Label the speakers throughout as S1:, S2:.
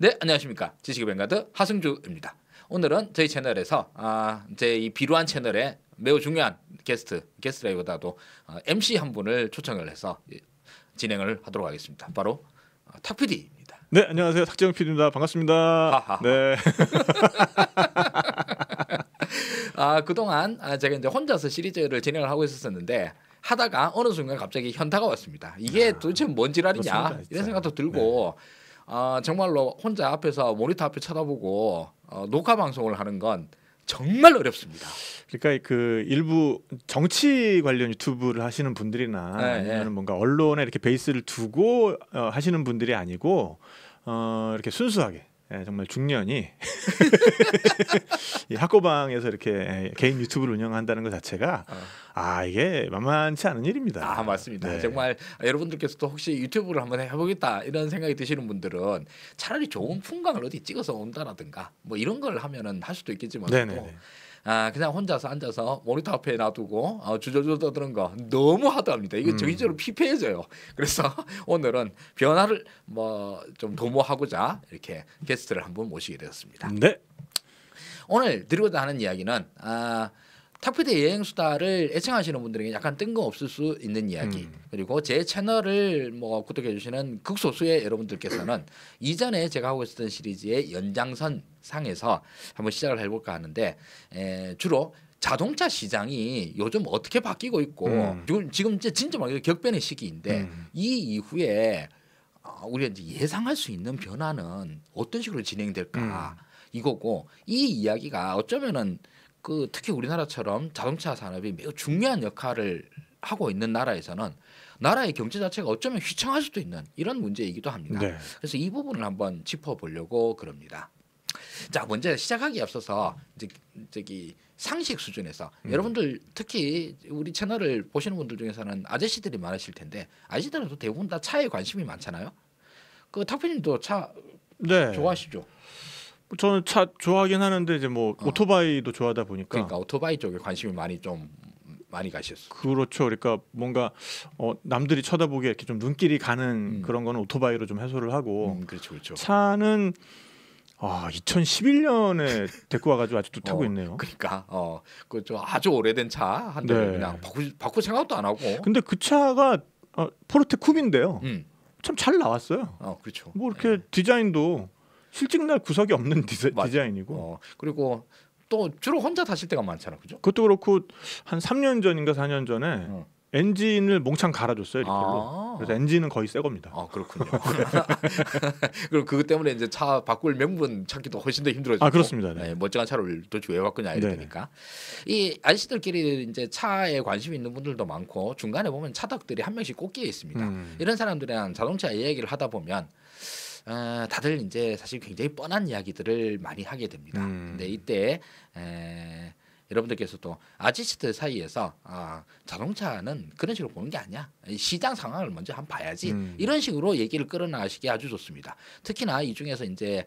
S1: 네, 안녕하십니까. 지식의 뱅가드 하승주입니다. 오늘은 저희 채널에서 제 이 비루한 채널에 매우 중요한 게스트라기보다도 MC 한 분을 초청을 해서 진행을 하도록 하겠습니다. 바로 탁 PD입니다.
S2: 네, 안녕하세요. 탁재영 PD입니다. 반갑습니다.
S1: 하하하.
S2: 네.
S1: 그동안 제가 이제 혼자서 시리즈를 진행을 하고 있었는데 하다가 어느 순간 갑자기 현타가 왔습니다. 이게 도대체 뭔 지랄이냐
S2: 그렇습니다,
S1: 이런 생각도 들고 정말로 혼자 앞에서 모니터 앞에 쳐다보고 녹화 방송을 하는 건 정말 어렵습니다.
S2: 그러니까 그 일부 정치 관련 유튜브를 하시는 분들이나 아니면 뭔가 언론에 이렇게 베이스를 두고 하시는 분들이 아니고 이렇게 순수하게 정말 중년이 이 학고방에서 이렇게 개인 유튜브를 운영한다는 것 자체가 이게 만만치 않은 일입니다.
S1: 맞습니다.
S2: 네.
S1: 정말 여러분들께서도 혹시 유튜브를 한번 해보겠다 이런 생각이 드시는 분들은 차라리 좋은 풍광을 어디 찍어서 온다라든가 뭐 이런 걸 하면은 할 수도 있겠지만 그냥 혼자서 앉아서 모니터 앞에 놔두고 주저주저 떠드는 거 너무 하드합니다. 이게 정신적으로 피폐해져요. 그래서 오늘은 변화를 좀 도모하고자 이렇게 게스트를 한번 모시게 되었습니다.
S2: 네.
S1: 오늘 드리고자 하는 이야기는 탁피디 여행수다를 애청하시는 분들에게 약간 뜬금없을 수 있는 이야기, 그리고 제 채널을 구독해 주시는 극소수의 여러분들께서는 이전에 제가 하고 있었던 시리즈의 연장선 상에서 한번 시작을 해볼까 하는데 주로 자동차 시장이 요즘 어떻게 바뀌고 있고 지금 진짜 막 격변의 시기인데 이 이후에 우리가 이제 예상할 수 있는 변화는 어떤 식으로 진행될까 이거고, 이 이야기가 어쩌면은 특히 우리나라처럼 자동차 산업이 매우 중요한 역할을 하고 있는 나라에서는 나라의 경제 자체가 어쩌면 휘청할 수도 있는 이런 문제이기도 합니다.
S2: 네.
S1: 그래서 이 부분을 한번 짚어보려고 그럽니다. 자, 먼저 시작하기에 앞서서 저기 상식 수준에서 여러분들 특히 우리 채널을 보시는 분들 중에서는 아저씨들이 많으실 텐데 아저씨들은 또 대부분 다 차에 관심이 많잖아요. 탁피님도 차 좋아하시죠?
S2: 저는 차 좋아하긴 하는데 이제 오토바이도 좋아하다 보니까
S1: 그러니까 오토바이 쪽에 관심이 많이 가셨어요.
S2: 그렇죠. 그러니까 뭔가 남들이 쳐다보기에 이렇게 좀 눈길이 가는 그런 거는 오토바이로 좀 해소를 하고
S1: 그렇죠.
S2: 차는 2011년에 데리고 와가지고 아직도 타고 있네요.
S1: 그러니까 아주 오래된 차 한 대 그냥 바꿀 생각도 안 하고.
S2: 근데 그 차가 포르테 쿱인데요. 참 잘 나왔어요.
S1: 그렇죠.
S2: 이렇게 디자인도 실직날 구석이 없는 디자인이고
S1: 그리고 또 주로 혼자 타실 때가 많잖아, 그죠?
S2: 그것도 그렇고 한 3년 전인가 4년 전에 엔진을 몽창 갈아줬어요, 리콜로. 그래서 엔진은 거의 새 겁니다.
S1: 그렇군요. 그리고 그것 때문에 이제 차 바꿀 명분 찾기도 훨씬 더 힘들어지고.
S2: 그렇습니다. 네.
S1: 멀쩡한 차를 도대체 왜 바꾸냐 이러니까. 이 아저씨들끼리 이제 차에 관심 있는 분들도 많고 중간에 보면 차덕들이 한 명씩 꼭 끼어 있습니다. 이런 사람들이랑 자동차 이야기를 하다 보면 다들 이제 사실 굉장히 뻔한 이야기들을 많이 하게 됩니다. 근데 이때 여러분들께서도 아저씨들 사이에서 자동차는 그런 식으로 보는 게 아니야. 시장 상황을 먼저 한번 봐야지. 이런 식으로 얘기를 끌어나가시기 아주 좋습니다. 특히나 이 중에서 이제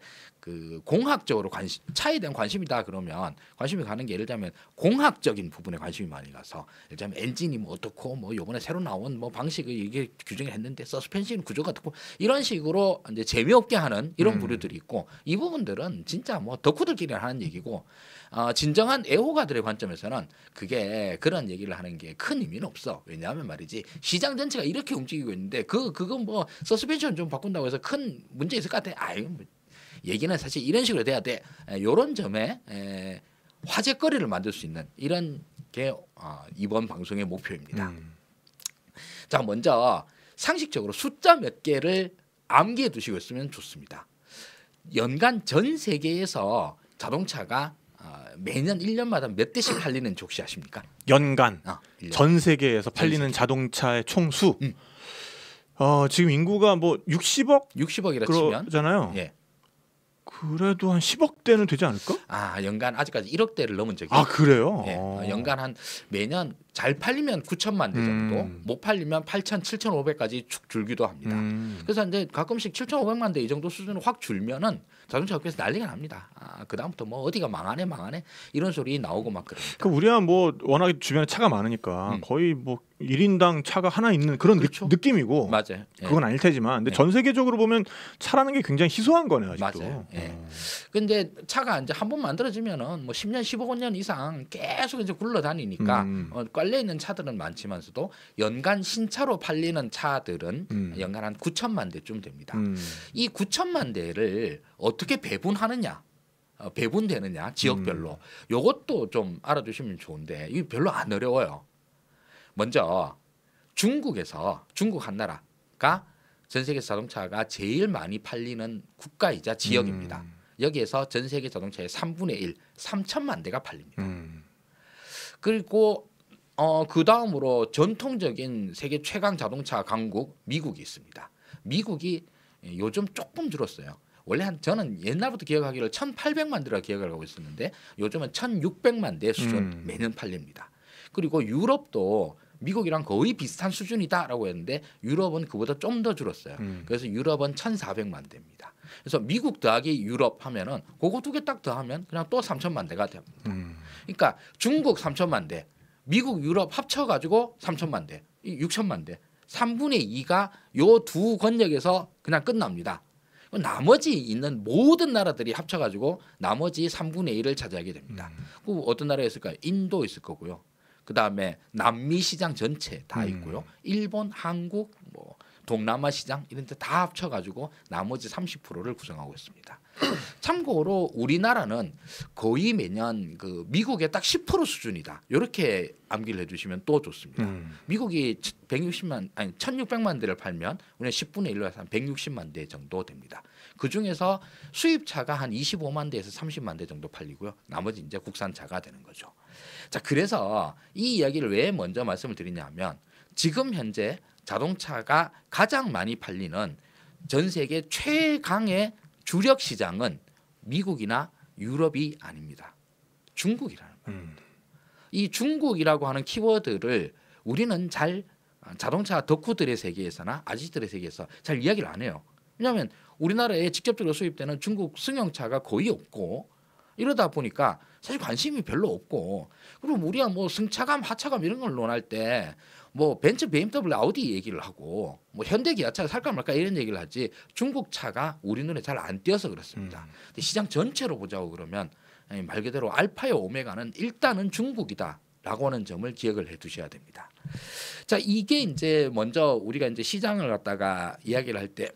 S1: 공학적으로 차에 대한 관심이다 그러면 관심이 가는 게 예를 들면 공학적인 부분에 관심이 많이 가서 예를 들면 엔진이 어떻고 요번에 새로 나온 방식을 이게 규정을 했는데 서스펜션 구조가 어떻고 이런 식으로 이제 재미없게 하는 이런 부류들이 있고, 이 부분들은 진짜 덕후들끼리 하는 얘기고 진정한 애호가들의 관점에서는 그게 그런 얘기를 하는 게 큰 의미는 없어. 왜냐하면 말이지 시장 전체가 이렇게 움직이고 있는데 그건 서스펜션 좀 바꾼다고 해서 큰 문제 있을 것 같아. 얘기는 사실 이런 식으로 돼야 돼. 이런 점에 화제거리를 만들 수 있는 이런 게 이번 방송의 목표입니다. 자, 먼저 상식적으로 숫자 몇 개를 암기해 두시고 있으면 좋습니다. 연간 전 세계에서 자동차가 매년 1년마다 몇 대씩 팔리는 지 혹시 아십니까?
S2: 연간 전 세계에서 팔리는 자동차의 총수. 지금 인구가 60억이라
S1: 치면
S2: 예. 그래도 한 10억 대는 되지 않을까?
S1: 연간 아직까지 1억 대를 넘은 적이.
S2: 그래요?
S1: 예. 연간 매년 잘 팔리면 9천만 대 정도, 못 팔리면 8천, 7,500까지 축 줄기도 합니다. 그래서 이제 가끔씩 7,500만 대 이 정도 수준을 확 줄면은 자동차 업계에서 난리가 납니다. 그 다음부터 어디가 망하네 이런 소리 나오고 막 그럽니다.
S2: 우리야 워낙에 주변에 차가 많으니까 거의 1인당 차가 하나 있는 그런
S1: 그렇죠.
S2: 느낌이고
S1: 맞아요.
S2: 그건 아닐 테지만 근데 전 세계적으로 보면 차라는 게 굉장히 희소한 거네요. 아직도.
S1: 맞아요. 근데 차가 이제 한 번 만들어지면은 뭐 10년, 15년 이상 계속 이제 굴러다니니까 깔려 있는 차들은 많지만서도 연간 신차로 팔리는 차들은 연간 한 9천만 대쯤 됩니다. 이 9천만 대를 어떻게 배분하느냐? 배분되느냐 지역별로 요것도 좀 알아두시면 좋은데 이게 별로 안 어려워요. 먼저 중국 한 나라가 전 세계 자동차가 제일 많이 팔리는 국가이자 지역입니다. 여기에서 전 세계 자동차의 3분의 1, 3천만 대가 팔립니다. 그리고 그 다음으로 전통적인 세계 최강 자동차 강국 미국이 있습니다. 미국이 요즘 조금 줄었어요. 원래 저는 옛날부터 기억하기를 1,800만 대라 기억을 하고 있었는데 요즘은 1,600만 대 수준 매년 팔립니다. 그리고 유럽도 미국이랑 거의 비슷한 수준이다라고 했는데 유럽은 그보다 좀 더 줄었어요. 그래서 유럽은 1,400만 대입니다. 그래서 미국 더하기 유럽 하면은 그거 두 개 딱 더하면 그냥 또 3천만 대가 됩니다. 그러니까 중국 3천만 대, 미국 유럽 합쳐가지고 3천만 대, 6천만 대, 3분의 2가 요 두 권역에서 그냥 끝납니다. 나머지 있는 모든 나라들이 합쳐가지고 나머지 3분의 1을 차지하게 됩니다. 그 어떤 나라에 있을까요? 인도 있을 거고요. 그 다음에 남미 시장 전체 다 있고요. 일본, 한국, 뭐 동남아 시장 이런 데 다 합쳐가지고 나머지 30%를 구성하고 있습니다. 참고로 우리나라는 거의 매년 그 미국의 딱 10% 수준이다. 이렇게 암기를 해주시면 또 좋습니다. 미국이 1,600만 대를 팔면 우리는 10분의 1로 해서 한 160만 대 정도 됩니다. 그 중에서 수입차가 한 25만 대에서 30만 대 정도 팔리고요. 나머지 이제 국산차가 되는 거죠. 자, 그래서 이 이야기를 왜 먼저 말씀을 드리냐면 지금 현재 자동차가 가장 많이 팔리는 전 세계 최강의 주력 시장은 미국이나 유럽이 아닙니다. 중국이라는 말입니다. 이 중국이라고 하는 키워드를 우리는 잘 자동차 덕후들의 세계에서나 아저씨들의 세계에서 잘 이야기를 안 해요. 왜냐하면 우리나라에 직접적으로 수입되는 중국 승용차가 거의 없고 이러다 보니까 사실 관심이 별로 없고 그리고 우리가 뭐 승차감, 하차감 이런 걸 논할 때 뭐 벤츠, BMW, 아우디 얘기를 하고 뭐 현대, 기아차 살까 말까 이런 얘기를 하지 중국 차가 우리 눈에 잘 안 띄어서 그렇습니다. 근데 시장 전체로 보자고 그러면 말 그대로 알파의 오메가는 일단은 중국이다라고 하는 점을 기억을 해두셔야 됩니다. 자, 이게 이제 먼저 우리가 이제 시장을 갖다가 이야기를 할 때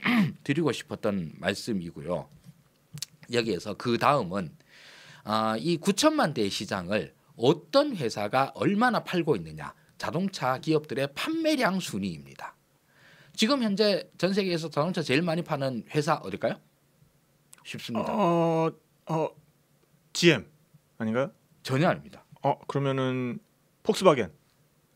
S1: 드리고 싶었던 말씀이고요. 여기에서 그 다음은 이 9천만 대의 시장을 어떤 회사가 얼마나 팔고 있느냐, 자동차 기업들의 판매량 순위입니다. 지금 현재 전 세계에서 자동차 제일 많이 파는 회사 어딜까요? 쉽습니다.
S2: GM 아닌가요?
S1: 전혀 아닙니다.
S2: 그러면은 폭스바겐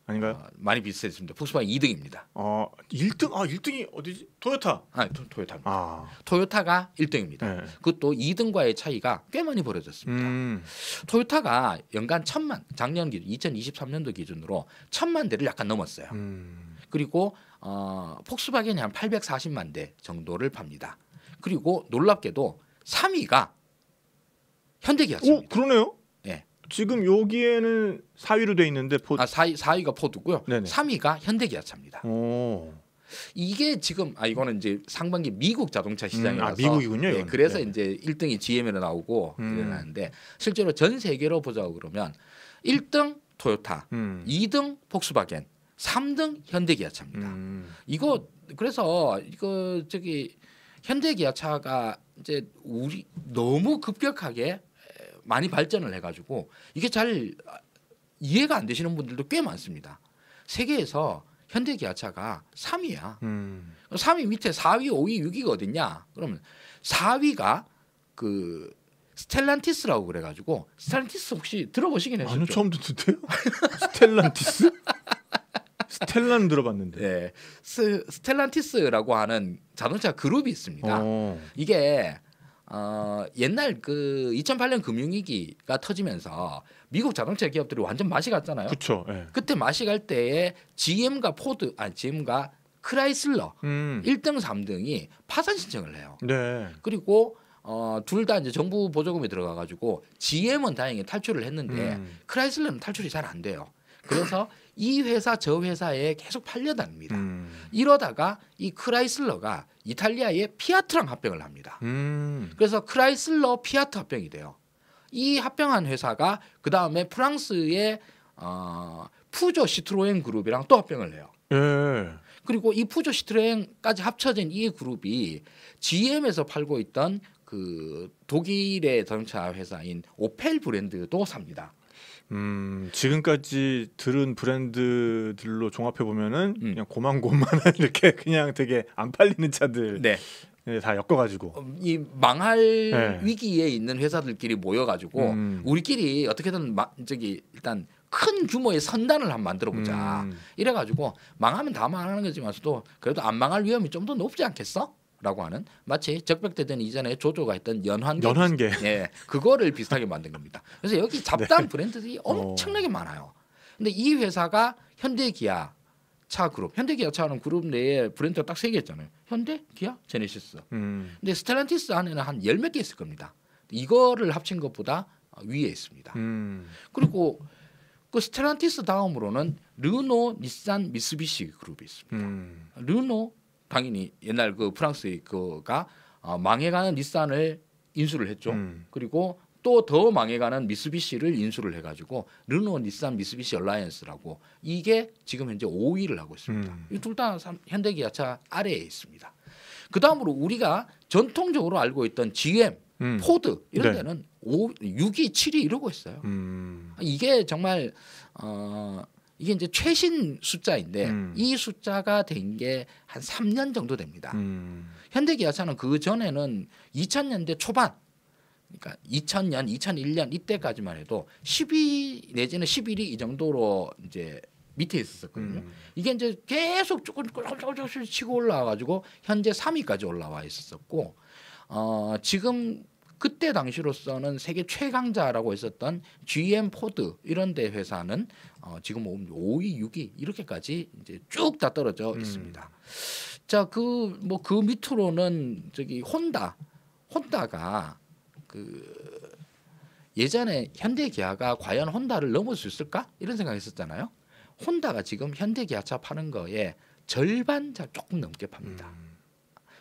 S2: 아닌가요?
S1: 많이 비슷했습니다. 폭스바겐 2등입니다.
S2: 1등? 1등이 어디지? 토요타.
S1: 토요타입니다. 토요타가 1등입니다. 네. 그것도 2등과의 차이가 꽤 많이 벌어졌습니다. 토요타가 연간 1,000만, 작년 기준 2023년도 기준으로 1,000만 대를 약간 넘었어요. 그리고 폭스바겐이 한 840만 대 정도를 팝니다. 그리고 놀랍게도 3위가 현대기아차입니다.
S2: 그러네요.
S1: 네.
S2: 지금 여기에는 4위로 돼 있는데
S1: 4위가 포드고요.
S2: 네네.
S1: 3위가 현대기아차입니다. 이게 지금 이거는 이제 상반기 미국 자동차 시장이라서
S2: 미국이군요.
S1: 네, 그래서 이제 1등이 GM으로 나오고 이러는데 실제로 전 세계로 보자고 그러면 1등 토요타, 2등 폭스바겐, 3등 현대기아차입니다. 이거 그래서 현대기아차가 이제 우리 너무 급격하게 많이 발전을 해가지고 이게 잘 이해가 안 되시는 분들도 꽤 많습니다. 세계에서 현대기아차가 3위야. 3위 밑에 4위, 5위, 6위가 어딨냐? 그러면 4위가 그 스텔란티스라고 그래가지고 스텔란티스 혹시 들어보시긴 했었죠?
S2: 아니요, 처음 듣는데요. 스텔란티스? 스텔란 들어봤는데.
S1: 네, 스텔란티스라고 하는 자동차 그룹이 있습니다. 이게 옛날 그 2008년 금융위기가 터지면서 미국 자동차 기업들이 완전 맛이 갔잖아요.
S2: 그렇죠. 네.
S1: 그때 맛이 갈 때에 GM과 크라이슬러 1등, 3등이 파산 신청을 해요.
S2: 네.
S1: 그리고 둘 다 이제 정부 보조금이 들어가 가지고 GM은 다행히 탈출을 했는데 크라이슬러는 탈출이 잘 안 돼요. 그래서 이 회사 저 회사에 계속 팔려다닙니다. 이러다가 이 크라이슬러가 이탈리아의 피아트랑 합병을 합니다. 그래서 크라이슬러 피아트 합병이 돼요. 이 합병한 회사가 그 다음에 프랑스의 푸조 시트로엔 그룹이랑 또 합병을 해요. 그리고 이 푸조 시트로엔까지 합쳐진 이 그룹이 GM에서 팔고 있던 그 독일의 자동차 회사인 오펠 브랜드도 삽니다.
S2: 지금까지 들은 브랜드들로 종합해 보면은 그냥 고만고만한 이렇게 그냥 되게 안 팔리는 차들
S1: 네.
S2: 다 엮어가지고
S1: 이 망할 위기에 있는 회사들끼리 모여가지고 우리끼리 어떻게든 일단 큰 규모의 선단을 한번 만들어보자. 이래가지고 망하면 다 망하는 거지만서도 그래도 안 망할 위험이 좀 더 높지 않겠어? 라고 하는 마치 적벽대전 이전에 조조가 했던 연환계 예, 그거를 비슷하게 만든 겁니다. 그래서 여기 잡다한 브랜드들이 엄청나게 많아요. 근데 이 회사가 현대기아 차 그룹, 현대기아 차는 그룹 내에 브랜드가 딱 3개 있잖아요. 현대, 기아, 제네시스. 근데 스텔란티스 안에는 한 10몇 개 있을 겁니다. 이거를 합친 것보다 위에 있습니다. 그리고 그 스텔란티스 다음으로는 르노, 닛산, 미쓰비시 그룹이 있습니다. 르노 당연히 옛날 그 프랑스의 그가 망해가는 닛산을 인수를 했죠. 그리고 또 더 망해가는 미쓰비시를 인수를 해가지고 르노, 닛산, 미쓰비시 얼라이언스라고 이게 지금 현재 5위를 하고 있습니다. 이 둘 다 현대기아차 아래에 있습니다. 그 다음으로 우리가 전통적으로 알고 있던 GM, 포드 이런 데는 6위, 7위 이러고 있어요. 이게 정말 이게 이제 최신 숫자인데 이 숫자가 된 게 한 3년 정도 됩니다. 현대기아차는 그 전에는 2000년대 초반, 그러니까 2000년, 2001년 이때까지만 해도 10위 내지는 11위 이 정도로 이제 밑에 있었거든요. 이게 이제 계속 조금씩 치고 올라와가지고 현재 3위까지 올라와 있었고, 지금 그때 당시로서는 세계 최강자라고 했었던 GM, 포드 이런 데 회사는 지금 5위, 6위 이렇게까지 이제 쭉 다 떨어져 있습니다. 자, 그 밑으로는 저기 혼다가 그 예전에 현대기아가 과연 혼다를 넘을 수 있을까 이런 생각했었잖아요. 혼다가 지금 현대기아차 파는 거에 절반 조금 넘게 팝니다.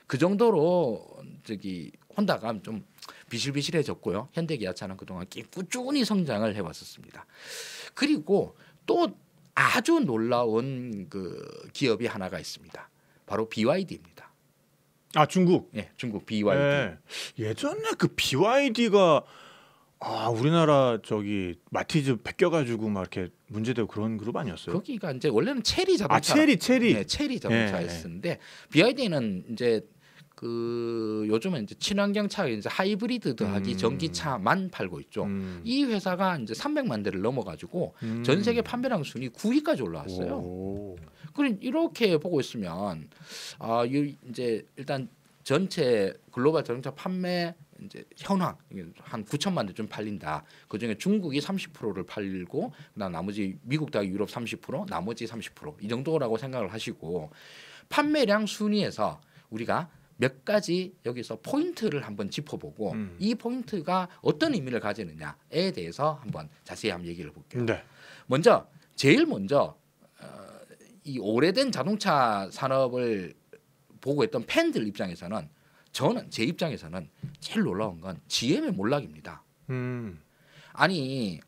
S1: 그 정도로 저기 혼다가 좀 비실비실해졌고요. 현대기아차는 그동안 꾸준히 성장을 해왔었습니다. 그리고 또 아주 놀라운 그 기업이 하나가 있습니다. 바로 BYD입니다.
S2: 아, 중국?
S1: 네, 중국 BYD.
S2: 네. 예전에 그 BYD가 우리나라 저기 마티즈 베껴가지고 막 이렇게 문제되고 그런 그룹 아니었어요?
S1: 거기가 이제 원래는 체리 자동차.
S2: 체리.
S1: 네, 체리 자동차였는데 BYD는 이제 그 요즘은 이제 친환경 차 이제 하이브리드 더하기 전기차만 팔고 있죠. 이 회사가 이제 300만 대를 넘어가지고 전 세계 판매량 순위 9위까지 올라왔어요. 그럼 이렇게 보고 있으면 이제 일단 전체 글로벌 자동차 판매 이제 현황 한 9천만 대 좀 팔린다. 그 중에 중국이 30%를 팔고 그다음 나머지 미국 더하기 유럽 30%, 나머지 30% 이 정도라고 생각을 하시고 판매량 순위에서 우리가 몇 가지 여기서 포인트를 한번 짚어보고 이 포인트가 어떤 의미를 가지느냐에 대해서 한번 자세히 한번 얘기를 볼게요.
S2: 네.
S1: 제일 먼저 이 오래된 자동차 산업을 보고 있던 팬들 입장에서는 제 입장에서는 제일 놀라운 건 GM의 몰락입니다. 아니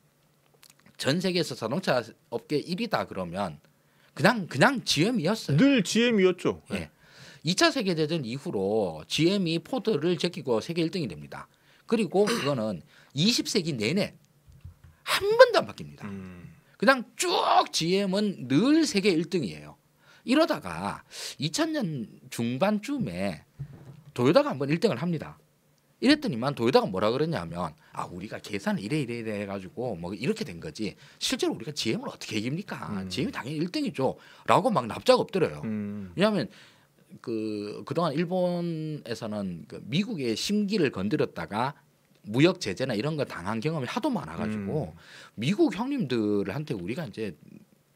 S1: 전 세계에서 자동차 업계 1위다 그러면 그냥 GM이었어요.
S2: 늘 GM이었죠.
S1: 네. 2차 세계대전 이후로 GM이 포드를 제끼고 세계 1등이 됩니다. 그리고 그거는 20세기 내내 한 번도 안 바뀝니다. 그냥 쭉 GM은 늘 세계 1등이에요. 이러다가 2000년 중반쯤에 도요타가 한번 1등을 합니다. 이랬더니만 도요타가 뭐라 그러냐면 우리가 계산을 이래 해가지고 뭐 이렇게 된 거지 실제로 우리가 GM을 어떻게 이깁니까? GM이 당연히 1등이죠 라고 막 납작 엎드려요. 왜냐하면 그동안 일본에서는 그 미국의 심기를 건드렸다가 무역 제재나 이런 거 당한 경험이 하도 많아가지고 미국 형님들한테 우리가 이제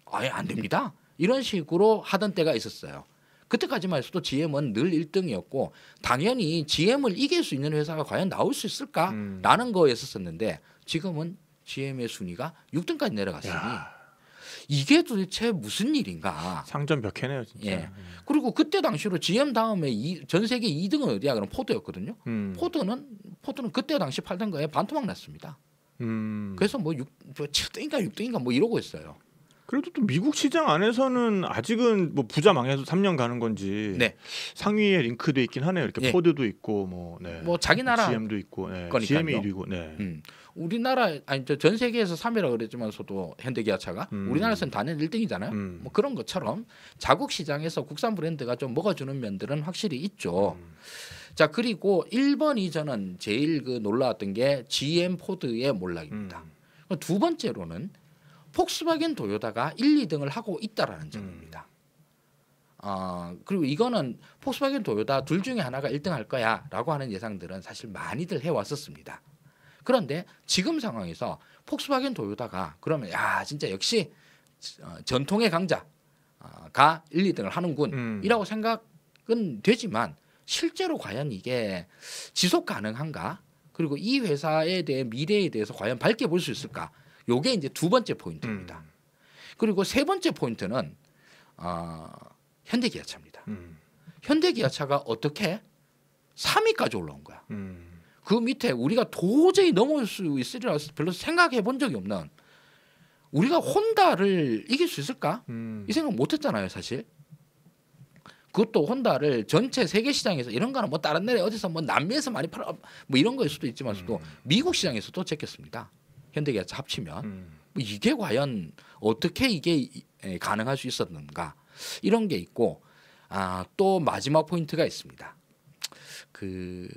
S1: 아예 안 됩니다 이런 식으로 하던 때가 있었어요. 그때까지만 해서도 GM은 늘 1등이었고 당연히 GM을 이길 수 있는 회사가 과연 나올 수 있을까라는 거였었는데 지금은 GM의 순위가 6등까지 내려갔으니 이게 도대체 무슨 일인가?
S2: 상전 벽해네요, 진짜.
S1: 예. 그리고 그때 당시로 GM 다음에 전 세계 2등은 어디야? 그럼 포드였거든요. 포드는 그때 당시 팔던 거에 반토막 났습니다. 그래서 뭐 7등인가 6등인가 뭐 이러고 있어요.
S2: 그래도 또 미국 시장 안에서는 아직은 뭐 부자 망해서 3년 가는 건지
S1: 네.
S2: 상위에 링크돼 있긴 하네요. 이렇게
S1: 예.
S2: 포드도 있고 뭐, 네.
S1: 뭐 자기 나라
S2: GM도 있고, 네.
S1: 거니까요.
S2: GM이 1위고, 네.
S1: 우리나라 아니 전 세계에서 3위라 그랬지만서도 현대기아차가 우리나라에서는 단연 1등이잖아요. 뭐 그런 것처럼 자국 시장에서 국산 브랜드가 좀 먹어주는 면들은 확실히 있죠. 자, 그리고 1번 이전은 제일 그 놀라웠던 게 GM 포드의 몰락입니다. 두 번째로는 폭스바겐 도요타가 1, 2등을 하고 있다라는 점입니다. 그리고 이거는 폭스바겐 도요타 둘 중에 하나가 1등 할 거야라고 하는 예상들은 사실 많이들 해왔었습니다. 그런데 지금 상황에서 폭스바겐 도요타가 그러면 야 진짜 역시 전통의 강자가 1, 2등을 하는군이라고 생각은 되지만 실제로 과연 이게 지속 가능한가? 그리고 이 회사에 대해 미래에 대해서 과연 밝게 볼 수 있을까? 요게 이제 두 번째 포인트입니다. 그리고 세 번째 포인트는 현대기아차입니다. 현대기아차가 어떻게 3위까지 올라온 거야. 그 밑에 우리가 도저히 넘어올 수 있으리라 별로 생각해 본 적이 없는 우리가 혼다를 이길 수 있을까? 이 생각 못 했잖아요, 사실. 그것도 혼다를 전체 세계 시장에서 이런 거는 뭐 다른 나라 어디서 뭐 남미에서 많이 팔아 뭐 이런 거일 수도 있지만서도 미국 시장에서도 제꼈습니다. 현대기아차 합치면 뭐 이게 과연 어떻게 이게 가능할 수 있었는가 이런 게 있고 또 마지막 포인트가 있습니다. 그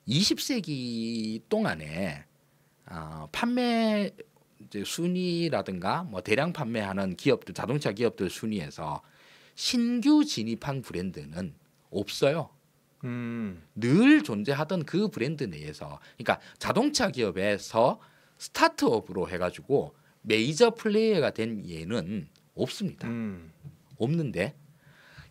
S1: 20세기 동안에 판매 이제 순위라든가 뭐 대량 판매하는 기업들 자동차 기업들 순위에서 신규 진입한 브랜드는 없어요. 늘 존재하던 그 브랜드 내에서 그러니까 자동차 기업에서 스타트업으로 해가지고 메이저 플레이어가 된 예는 없습니다. 없는데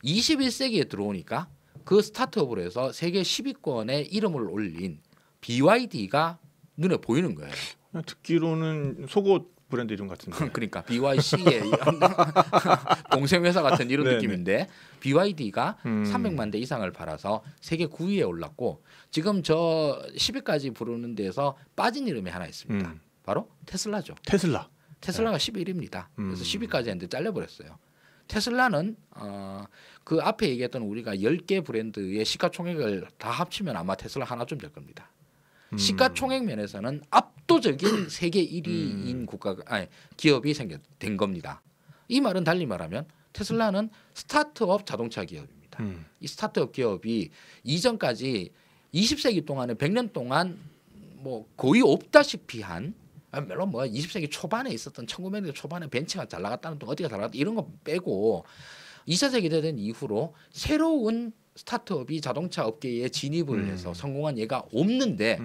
S1: 21세기에 들어오니까 그 스타트업으로 해서 세계 10위권에 이름을 올린 BYD가 눈에 보이는 거예요.
S2: 듣기로는 속옷 브랜드 이름 같은데.
S1: 그러니까 BYC의 동생 회사 같은 이런 느낌인데 BYD가 300만 대 이상을 팔아서 세계 9위에 올랐고 지금 저 10위까지 부르는 데서 빠진 이름이 하나 있습니다. 바로 테슬라죠.
S2: 테슬라가
S1: 11위입니다. 그래서 10위까지 했는데 잘려버렸어요. 테슬라는 그 앞에 얘기했던 우리가 10개 브랜드의 시가총액을 다 합치면 아마 테슬라 하나쯤 될 겁니다. 시가총액 면에서는 압도적인 세계 1위인 기업이 된 겁니다. 이 말은 달리 말하면 테슬라는 스타트업 자동차 기업입니다. 이 스타트업 기업이 이전까지 20세기 동안에 100년 동안 뭐 거의 없다시피 한 물론 뭐 20세기 초반에 있었던 1900년대 초반에 벤츠가 잘 나갔다는 동 어디가 잘 나갔다 이런 거 빼고 2차 세계대전 이후로 새로운 스타트업이 자동차 업계에 진입을 해서 성공한 예가 없는데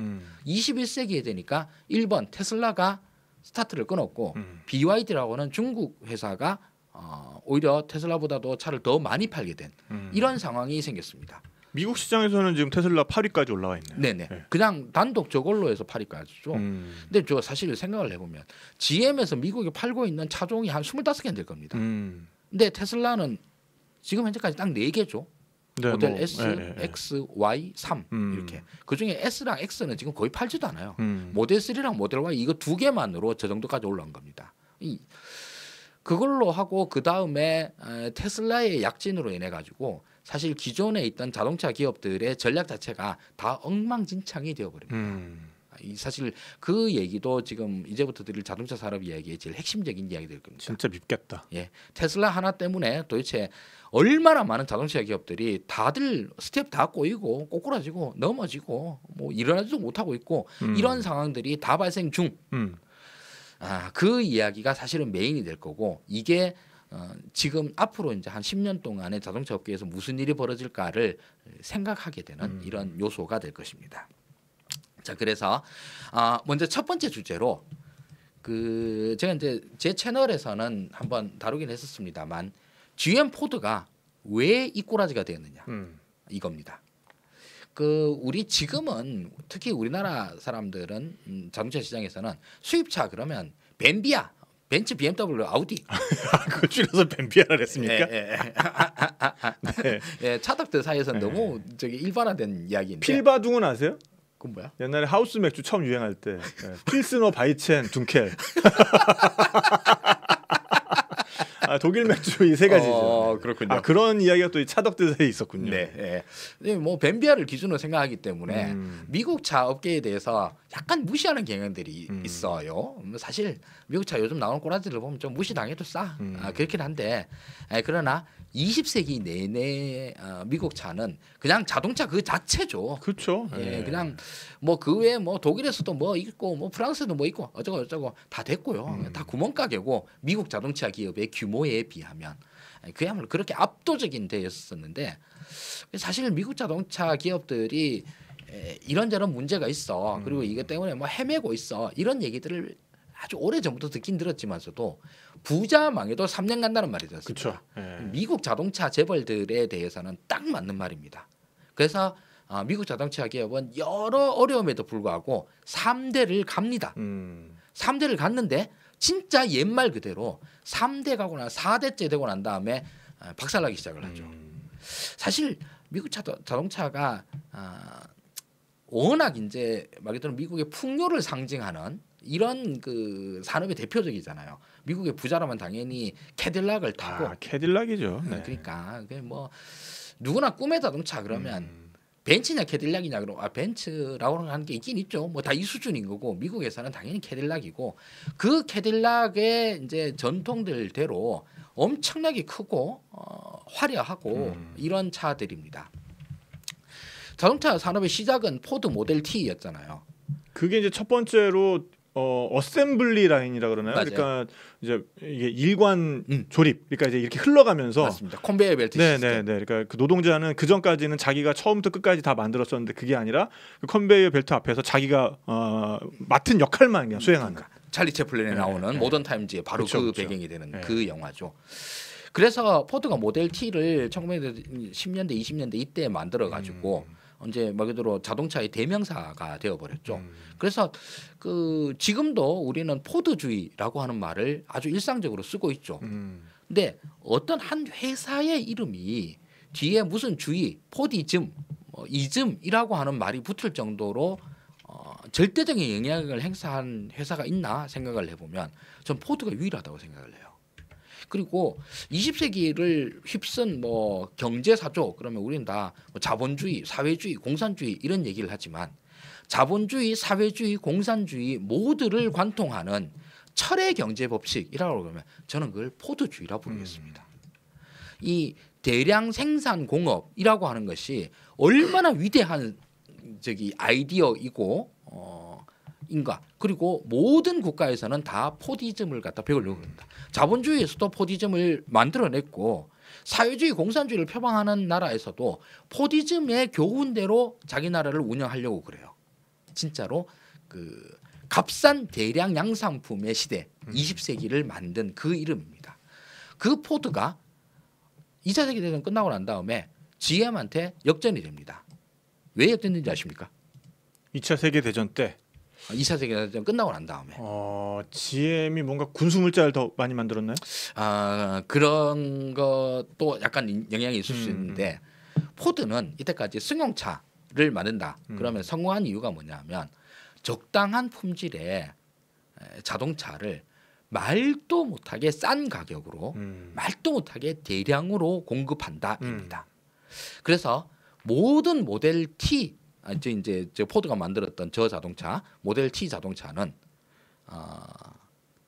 S1: 21세기에 되니까 1번 테슬라가 스타트를 끊었고 BYD라고는 중국 회사가 오히려 테슬라보다도 차를 더 많이 팔게 된 이런 상황이 생겼습니다.
S2: 미국 시장에서는 지금 테슬라 8위까지 올라와 있네요.
S1: 네네. 네. 그냥 단독 저걸로 해서 8위까지죠. 근데 저 사실 생각을 해보면 GM에서 미국에 팔고 있는 차종이 한 25개는 될 겁니다. 근데 테슬라는 지금 현재까지 딱 4개죠.
S2: 네,
S1: 모델
S2: 뭐,
S1: S, X, Y, 3 이렇게. 그중에 S랑 X는 지금 거의 팔지도 않아요. 모델 3랑 모델 Y 이거 2개만으로 저 정도까지 올라온 겁니다. 그걸로 하고 그 다음에 테슬라의 약진으로 인해 가지고 사실 기존에 있던 자동차 기업들의 전략 자체가 다 엉망진창이 되어버립니다. 사실 그 얘기도 지금 이제부터 드릴 자동차 산업 이야기의 제일 핵심적인 이야기될 겁니다.
S2: 진짜 밉겠다.
S1: 예, 테슬라 하나 때문에 도대체 얼마나 많은 자동차 기업들이 다들 스텝 다 꼬이고 꼬꾸라지고 넘어지고 뭐 일어나지도 못하고 있고 이런 상황들이 다 발생 중. 그 이야기가 사실은 메인이 될 거고 이게 지금 앞으로 이제 한 10년 동안의 자동차 업계에서 무슨 일이 벌어질까를 생각하게 되는 이런 요소가 될 것입니다. 자, 그래서 먼저 첫 번째 주제로 제가 이제 제 채널에서는 한번 다루긴 했었습니다만 GM 포드가 왜 이 꼬라지가 되었느냐 이겁니다. 우리 지금은 특히 우리나라 사람들은 자동차 시장에서는 수입차 그러면 벤비야 벤츠, BMW, 아우디.
S2: 그걸 줄여서 벤비아라 했습니까?
S1: 네. 예, 차덕들 사이에서는 너무 저기 일반화된 이야기인데.
S2: 필바둥은 아세요?
S1: 그건 뭐야?
S2: 옛날에 하우스 맥주 처음 유행할 때 필스너, 바이첸, dunkel. 독일 맥주 이 세 가지죠.
S1: 그렇군요.
S2: 그런 이야기가 또 이 차덕들 사이에 있었군요.
S1: 네. 뭐 벤비아를 기준으로 생각하기 때문에 미국 차 업계에 대해서 약간 무시하는 경향들이 있어요. 사실 미국 차 요즘 나오는 꼬라지를 보면 좀 무시당해도 싸. 그렇긴 한데 그러나 20세기 내내 미국 차는 그냥 자동차 그 자체죠.
S2: 그렇죠.
S1: 그냥 뭐 그 외에 뭐 독일에서도 뭐 있고 뭐 프랑스도 뭐 있고 어쩌고 다 됐고요. 다 구멍가게고 미국 자동차 기업의 규모에 비하면 그야말로 그렇게 압도적인 데였었는데 사실 미국 자동차 기업들이 이런저런 문제가 있어. 그리고 이것 때문에 뭐 헤매고 있어. 이런 얘기들을 아주 오래 전부터 듣긴 들었지만서도 부자 망해도 3년 간다는 말이 들었습니다. 미국 자동차 재벌들에 대해서는 딱 맞는 말입니다. 그래서 미국 자동차 기업은 여러 어려움에도 불구하고 3대를 갑니다. 3대를 갔는데 진짜 옛말 그대로 3대 가고 나 4대째 되고 난 다음에 박살나기 시작을 하죠. 사실 미국 자동차가 워낙 이제 말 그대로 미국의 풍요를 상징하는 이런 그 산업의 대표적이잖아요. 미국의 부자라면 당연히 캐딜락을 타고.
S2: 캐딜락이죠. 네.
S1: 그러니까 뭐 누구나 꿈의 자동차 그러면 벤츠냐 캐딜락이냐 그러면 벤츠라고 하는 게 있긴 있죠. 뭐 다 이 수준인 거고 미국에서는 당연히 캐딜락이고 그 캐딜락의 이제 전통들대로 엄청나게 크고 화려하고 이런 차들입니다. 자동차 산업의 시작은 포드 모델 T였잖아요.
S2: 그게 이제 첫 번째로 어셈블리 라인이라 그러나요?
S1: 맞아요.
S2: 그러니까 이제 이게 일관 조립, 그러니까 이제 이렇게 흘러가면서
S1: 맞습니다. 컨베이어 벨트 시스템.
S2: 그러니까 그 노동자는 그 전까지는 자기가 처음부터 끝까지 다 만들었었는데 그게 아니라 그 컨베이어 벨트 앞에서 자기가 맡은 역할만 그냥 수행하는.
S1: 찰리 채플린에 나오는 모던 타임즈의 바로
S2: 그쵸.
S1: 배경이 되는 그 영화죠. 그래서 포드가 모델 T를 1910년대, 20년대 이때 만들어 가지고 이제 말 그대로 자동차의 대명사가 되어 버렸죠. 그래서 그 지금도 우리는 포드주의라고 하는 말을 아주 일상적으로 쓰고 있죠. 근데 어떤 한 회사의 이름이 뒤에 무슨 주의, 포디즘, 이즘이라고 하는 말이 붙을 정도로 절대적인 영향을 행사한 회사가 있나 생각을 해보면 전 포드가 유일하다고 생각을 해요. 그리고 20세기를 휩쓴 뭐 경제사죠. 그러면 우리는 다 뭐 자본주의, 사회주의, 공산주의 이런 얘기를 하지만 자본주의, 사회주의, 공산주의 모두를 관통하는 철의 경제 법칙이라고 그러면 저는 그걸 포드주의라고 부르겠습니다. 이 대량 생산 공업이라고 하는 것이 얼마나 위대한 아이디어이고 인가. 그리고 모든 국가에서는 다 포디즘을 갖다 배우려고 합니다. 자본주의에서도 포디즘을 만들어냈고 사회주의 공산주의를 표방하는 나라에서도 포디즘의 교훈대로 자기 나라를 운영하려고 그래요. 진짜로 그 값싼 대량 양산품의 시대 20세기를 만든 그 이름입니다. 그 포드가 2차 세계대전 끝나고 난 다음에 GM한테 역전이 됩니다. 왜 역전된지 아십니까?
S2: 2차 세계대전 때
S1: 2차 세계대전 끝나고 난 다음에
S2: GM이 뭔가 군수물자를 더 많이 만들었나요?
S1: 그런 것도 약간 영향이 있을 수 있는데 포드는 이때까지 승용차를 만든다. 그러면 성공한 이유가 뭐냐면 적당한 품질의 자동차를 말도 못하게 싼 가격으로 말도 못하게 대량으로 공급한다입니다. 그래서 모든 모델 T 이제 포드가 만들었던 저 자동차 모델 T 자동차는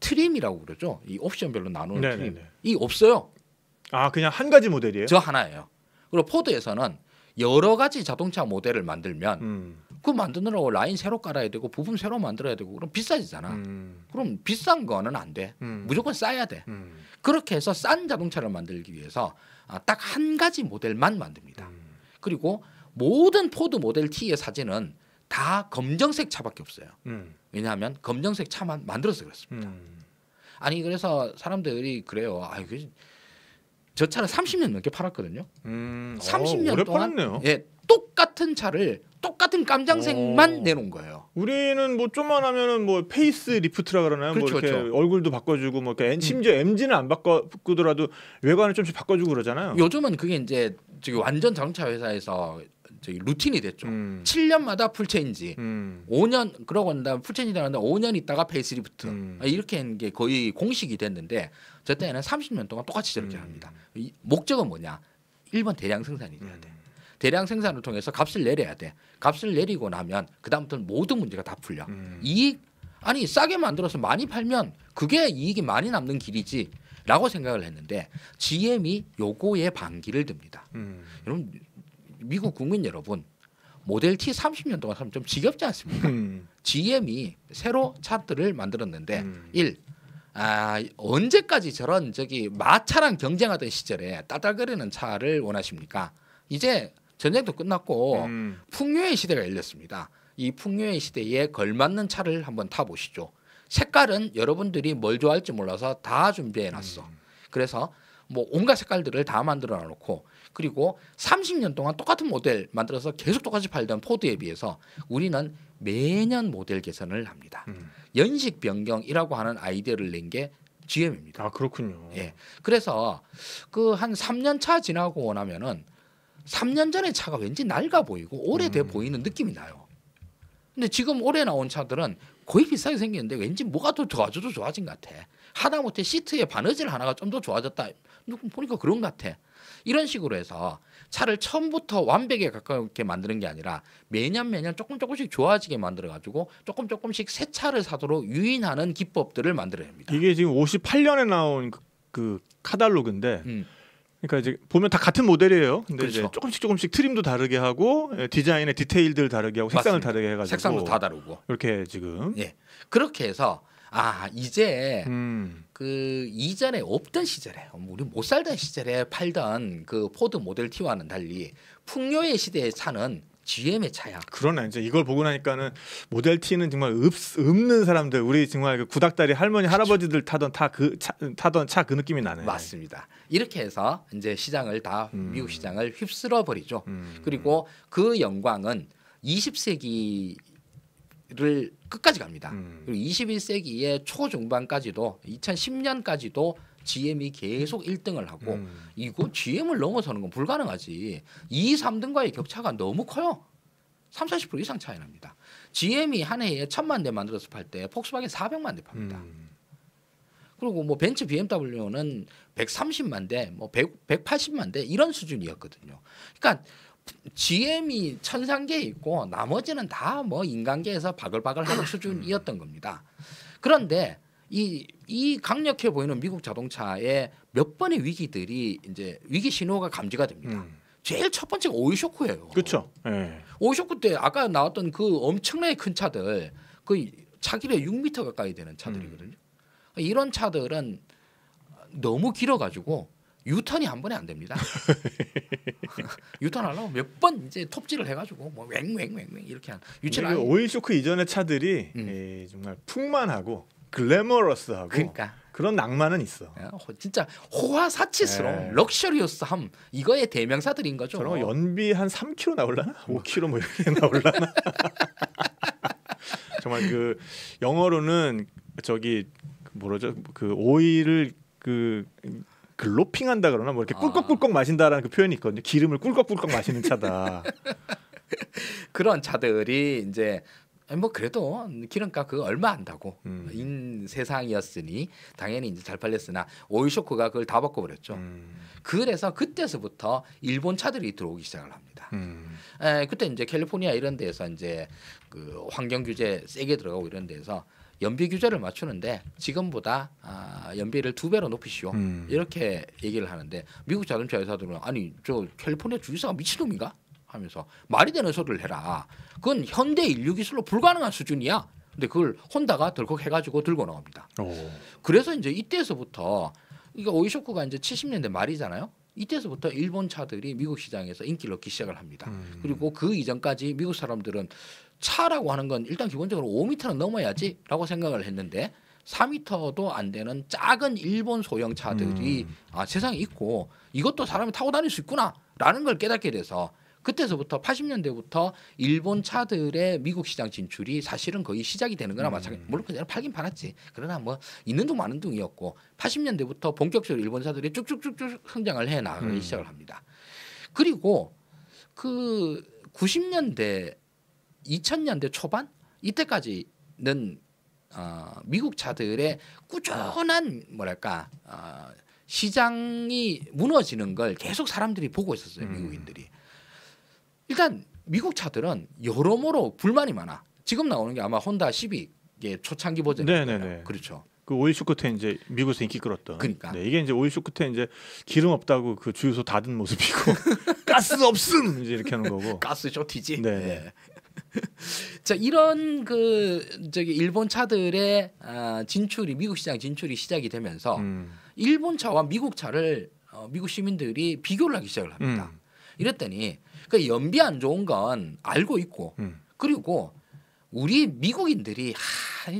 S1: 트림이라고 그러죠. 이 옵션별로 나누는 트림이 없어요.
S2: 그냥 한 가지 모델이에요?
S1: 저 하나예요. 그리고 포드에서는 여러 가지 자동차 모델을 만들면 그 만드느라고 라인 새로 깔아야 되고 부품 새로 만들어야 되고 그럼 비싸지잖아. 그럼 비싼 거는 안 돼. 무조건 싸야 돼. 그렇게 해서 싼 자동차를 만들기 위해서 딱 한 가지 모델만 만듭니다. 그리고 모든 포드 모델 T의 사진은 다 검정색 차밖에 없어요. 왜냐하면 검정색 차만 만들어서 그렇습니다. 아니 그래서 사람들이 그래요. 저 차는 30년 넘게 팔았거든요. 30년
S2: 오래
S1: 동안
S2: 팔았네요.
S1: 예, 똑같은 똑같은 차를 똑같은 깜장색만 내놓은 거예요.
S2: 우리는 뭐 좀만 하면은 뭐 페이스 리프트라 그러나요?
S1: 그렇죠,
S2: 뭐 이렇게
S1: 그렇죠.
S2: 얼굴도 바꿔주고 뭐 심지어 MG는 안 바꾸더라도 외관을 좀씩 바꿔주고 그러잖아요.
S1: 요즘은 그게 이제 저기 완전 자동차 회사에서 저기 루틴이 됐죠. 7년마다 풀체인지, 5년 그러고 난 다음 풀체인지 나는데 5년 있다가 페이스리프트 이렇게 하는 게 거의 공식이 됐는데 저 때는 30년 동안 똑같이 저렇게 합니다. 이 목적은 뭐냐? 1번 대량 생산이 돼야 돼. 대량 생산을 통해서 값을 내려야 돼. 값을 내리고 나면 그 다음부터는 모든 문제가 다 풀려. 이익 아니 싸게 만들어서 많이 팔면 그게 이익이 많이 남는 길이지라고 생각을 했는데 GM이 요거에 반기를 듭니다. 여러분 미국 국민 여러분 모델 T 30년 동안 사면 좀 지겹지 않습니까? GM이 새로 차들을 만들었는데 언제까지 저런 저기 마차랑 경쟁하던 시절에 따달거리는 차를 원하십니까? 이제 전쟁도 끝났고 풍요의 시대가 열렸습니다. 이 풍요의 시대에 걸맞는 차를 한번 타보시죠. 색깔은 여러분들이 뭘 좋아할지 몰라서 다 준비해놨어. 그래서 뭐 온갖 색깔들을 다 만들어 놓고 그리고 30년 동안 똑같은 모델 만들어서 계속 똑같이 팔던 포드에 비해서 우리는 매년 모델 개선을 합니다. 연식 변경이라고 하는 아이디어를 낸 게 GM입니다.
S2: 아 그렇군요.
S1: 예. 그래서 그 한 3년 차 지나고 나면은 3년 전의 차가 왠지 낡아 보이고 오래돼 보이는 느낌이 나요. 근데 지금 올해 나온 차들은 거의 비슷하게 생겼는데 왠지 뭐가 더 좋아진 것 같아. 하다못해 시트의 바느질 하나가 좀 더 좋아졌다. 보니까 그런 것 같아. 이런 식으로 해서 차를 처음부터 완벽에 가깝게 만드는 게 아니라 매년 조금씩 좋아지게 만들어가지고 조금씩 새 차를 사도록 유인하는 기법들을 만들어냅니다.
S2: 이게 지금 58년에 나온 그 카달로그인데 그러니까 이제 보면 다 같은 모델이에요. 근데
S1: 그렇죠.
S2: 이제 조금씩 트림도 다르게 하고 디자인의 디테일들 다르게 하고 색상을
S1: 맞습니다.
S2: 다르게 해가지고
S1: 색상도 다 다르고
S2: 이렇게 지금
S1: 예 그렇게 해서 이제 그 이전에 없던 시절에 우리 못 살던 시절에 팔던 그 포드 모델 T와는 달리 풍요의 시대에 차는 GM의 차야.
S2: 그러네. 이제 이걸 보고 나니까는 모델 T는 정말 없는 사람들, 우리 정말 그 구닥다리 할머니 할아버지들 타던 차 그 느낌이 나네.
S1: 맞습니다. 이렇게 해서 이제 시장을 다 미국 시장을 휩쓸어 버리죠. 그리고 그 영광은 20세기를 끝까지 갑니다. 그리고 21세기의 초중반까지도 2010년까지도 GM이 계속 1등을 하고 이거 GM을 넘어서는 건 불가능하지. 2, 3등과의 격차가 너무 커요. 30-40% 이상 차이 납니다. GM이 한 해에 1000만 대 만들어서 팔 때 폭스바겐 400만 대 팝니다. 그리고 뭐 벤츠 BMW는 130만 대, 뭐 180만 대 이런 수준이었거든요. 그러니까 GM이 천상계에 있고 나머지는 다 뭐 인간계에서 바글바글하는 수준이었던 겁니다. 그런데 이 강력해 보이는 미국 자동차의 몇 번의 위기들이 이제 위기 신호가 감지가 됩니다. 제일 첫 번째가 오일 쇼크예요.
S2: 그렇죠. 네.
S1: 오일 쇼크 때 아까 나왔던 그 엄청나게 큰 차들, 그 차길에 6m 가까이 되는 차들이거든요. 이런 차들은 너무 길어가지고 유턴이 한 번에 안 됩니다. 유턴하려고 몇 번 이제 톱질을 해가지고 뭐 왱왱왱 이렇게 한 유치를 하고.
S2: 오일 쇼크 이전의 차들이 정말 풍만하고 글래머러스하고
S1: 그러니까
S2: 그런 낭만은 있어.
S1: 진짜 호화사치스러운 럭셔리어스함 이거의 대명사들인 거죠.
S2: 저런 거 연비 한 3km 나올라나? 5km 뭐 이렇게 나올라나? 정말 그 영어로는 저기 뭐라죠? 그 오일을 그 글로핑한다 그러나 뭐 이렇게 꿀꺽꿀꺽 마신다라는 그 표현이 있거든요. 기름을 꿀꺽꿀꺽 마시는 차다.
S1: 그런 차들이 이제 뭐 그래도 기름값 그거 얼마 안다고 인 세상이었으니 당연히 이제 잘 팔렸으나 오일 쇼크가 그걸 다 바꿔버렸죠. 그래서 그때서부터 일본 차들이 들어오기 시작을 합니다. 그때 이제 캘리포니아 이런 데에서 이제 그 환경 규제 세게 들어가고 이런 데에서 연비 규제를 맞추는데 지금보다 연비를 2배로 높이시오. 이렇게 얘기를 하는데 미국 자동차 회사들은 아니 저 캘리포니아 주지사가 미친놈인가? 하면서 말이 되는 소리를 해라. 그건 현대 인류 기술로 불가능한 수준이야. 근데 그걸 혼다가 덜컥 해가지고 들고 나옵니다. 그래서 이제 이때서부터 이게 오일 쇼크가 이제 70년대 말이잖아요. 이때서부터 일본 차들이 미국 시장에서 인기를 얻기 시작을 합니다. 그리고 그 이전까지 미국 사람들은 차라고 하는 건 일단 기본적으로 5m는 넘어야지라고 생각을 했는데 4m도 안 되는 작은 일본 소형 차들이 세상에 있고 이것도 사람이 타고 다닐 수 있구나라는 걸 깨닫게 돼서 그때서부터 80년대부터 일본 차들의 미국 시장 진출이 사실은 거의 시작이 되는 거나 마찬가지. 물론 그대로 팔긴 팔았지. 그러나 뭐 있는 둥 마는 둥이었고 80년대부터 본격적으로 일본 차들이 쭉쭉쭉쭉 성장을 해 나가기 시작을 합니다. 그리고 그 90년대 2000년대 초반 이때까지는 미국 차들의 꾸준한 뭐랄까 시장이 무너지는 걸 계속 사람들이 보고 있었어요. 미국인들이. 일단 미국 차들은 여러모로 불만이 많아. 지금 나오는 게 아마 혼다 시빅의 초창기 버전이에요.
S2: 네네네.
S1: 그렇죠.
S2: 그 오일 쇼크때 이제 미국에서 인기 끌었던.
S1: 그러니까
S2: 네, 이게 이제 오일 쇼크때 이제 기름 없다고 그 주유소 닫은 모습이고 가스 없음 이제 이렇게 하는 거고.
S1: 가스 쇼티지.
S2: 네.
S1: 네. 자 이런 그 저기 일본 차들의 진출이 미국 시장 진출이 시작이 되면서 일본 차와 미국 차를 미국 시민들이 비교를 하기 시작을 합니다. 이랬더니 그 연비 안 좋은 건 알고 있고 그리고 우리 미국인들이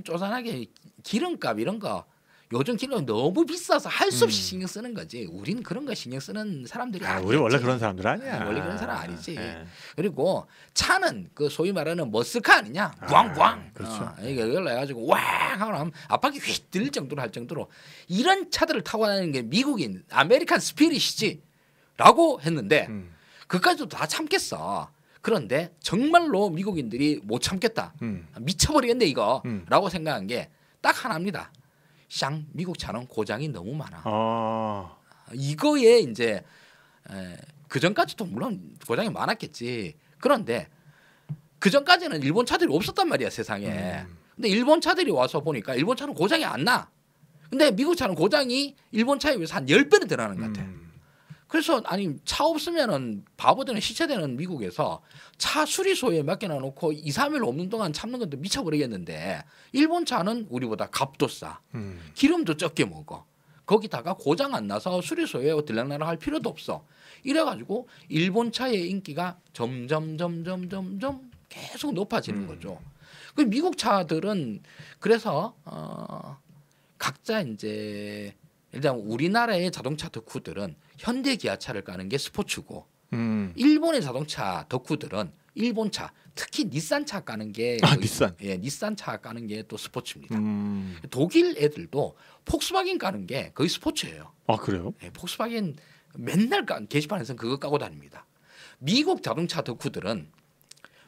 S1: 쪼잔하게 기름값 이런 거 요즘 기름이 너무 비싸서 할 수 없이 신경 쓰는 거지. 우린 그런 거 신경 쓰는 사람들이 아니지.
S2: 우리 원래 그런 사람들 아니야.
S1: 원래 그런 사람 아니지.
S2: 네.
S1: 그리고 차는 그 소위 말하는 머스카 아니냐. 부앙부앙.
S2: 그렇죠.
S1: 이걸 해가지고 왕 하고 나면 앞바퀴 휙 들릴 정도로 할 정도로 이런 차들을 타고 다니는 게 미국인 아메리칸 스피릿이지 라고 했는데 그까지도 다 참겠어. 그런데 정말로 미국인들이 못 참겠다. 미쳐버리겠네 이거 라고 생각한 게 딱 하나입니다. 샹 미국 차는 고장이 너무 많아. 이거에 이제 그 전까지도 물론 고장이 많았겠지. 그런데 그 전까지는 일본 차들이 없었단 말이야 세상에. 근데 일본 차들이 와서 보니까 일본 차는 고장이 안 나. 근데 미국 차는 고장이 일본 차에 비해서 한 10배는 들어가는 것 같아. 그래서 아니 차 없으면은 바보되는 시체되는 미국에서 차 수리소에 맡겨놔놓고 2, 3일 없는 동안 참는 것도 미쳐버리겠는데 일본 차는 우리보다 값도 싸. 기름도 적게 먹어. 거기다가 고장 안 나서 수리소에 들락날락 할 필요도 없어. 이래가지고 일본 차의 인기가 점점 계속 높아지는 거죠. 그 미국 차들은 그래서 각자 이제 일단 우리나라의 자동차 덕후들은 현대 기아차를 까는 게 스포츠고 일본의 자동차 덕후들은 일본 차 특히 닛산 차 까는 게
S2: 닛산.
S1: 예, 닛산 차 까는 게 또 스포츠입니다. 독일 애들도 폭스바겐 까는 게 거의 스포츠예요.
S2: 아 그래요?
S1: 예, 폭스바겐 맨날 게시판에서 그거 까고 다닙니다. 미국 자동차 덕후들은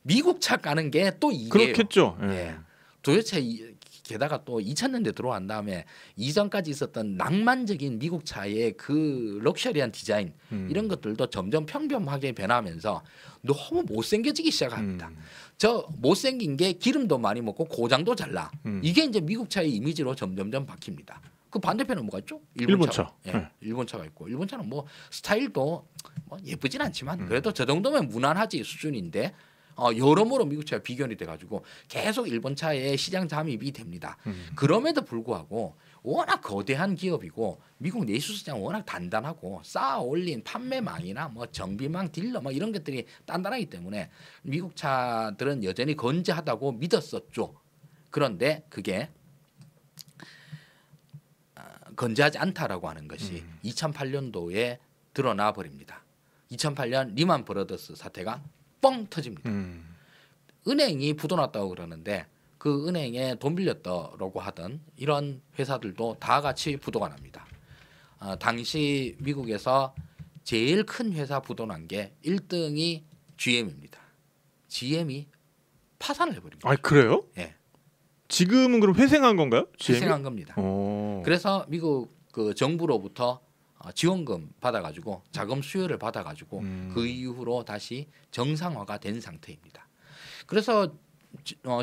S1: 미국 차 까는 게 또 이게요.
S2: 그렇겠죠. 예.
S1: 예. 도대체 게다가 또 2000년대 들어간 다음에 이전까지 있었던 낭만적인 미국 차의 그 럭셔리한 디자인 이런 것들도 점점 평범하게 변하면서 너무 못생겨지기 시작합니다. 저 못생긴 게 기름도 많이 먹고 고장도 잘 나. 이게 이제 미국 차의 이미지로 점점점 바뀝니다. 그 반대편은 뭐가 있죠? 일본 차. 예,
S2: 네.
S1: 일본 차가 있고 일본 차는 뭐 스타일도 뭐 예쁘진 않지만 그래도 저 정도면 무난하지 수준인데 여러모로 미국 차와 비교이 돼가지고 계속 일본 차에 시장 잠입이 됩니다. 그럼에도 불구하고 워낙 거대한 기업이고 미국 내수 시장 워낙 단단하고 쌓아 올린 판매망이나 뭐 정비망 딜러 뭐 이런 것들이 단단하기 때문에 미국 차들은 여전히 건재하다고 믿었었죠. 그런데 그게 건재하지 않다라고 하는 것이 2008년도에 드러나 버립니다. 2008년 리만 브러더스 사태가 뻥 터집니다. 은행이 부도났다고 그러는데 그 은행에 돈 빌렸다라고 하던 이런 회사들도 다 같이 부도가 납니다. 당시 미국에서 제일 큰 회사 부도난 게 1등이 GM입니다. GM이 파산을 해버립니다.
S2: 아 그래요?
S1: 예.
S2: 지금은 그럼 회생한 건가요? GM이?
S1: 회생한 겁니다. 그래서 미국 그 정부로부터 지원금 받아가지고 자금 수요를 받아가지고 그 이후로 다시 정상화가 된 상태입니다. 그래서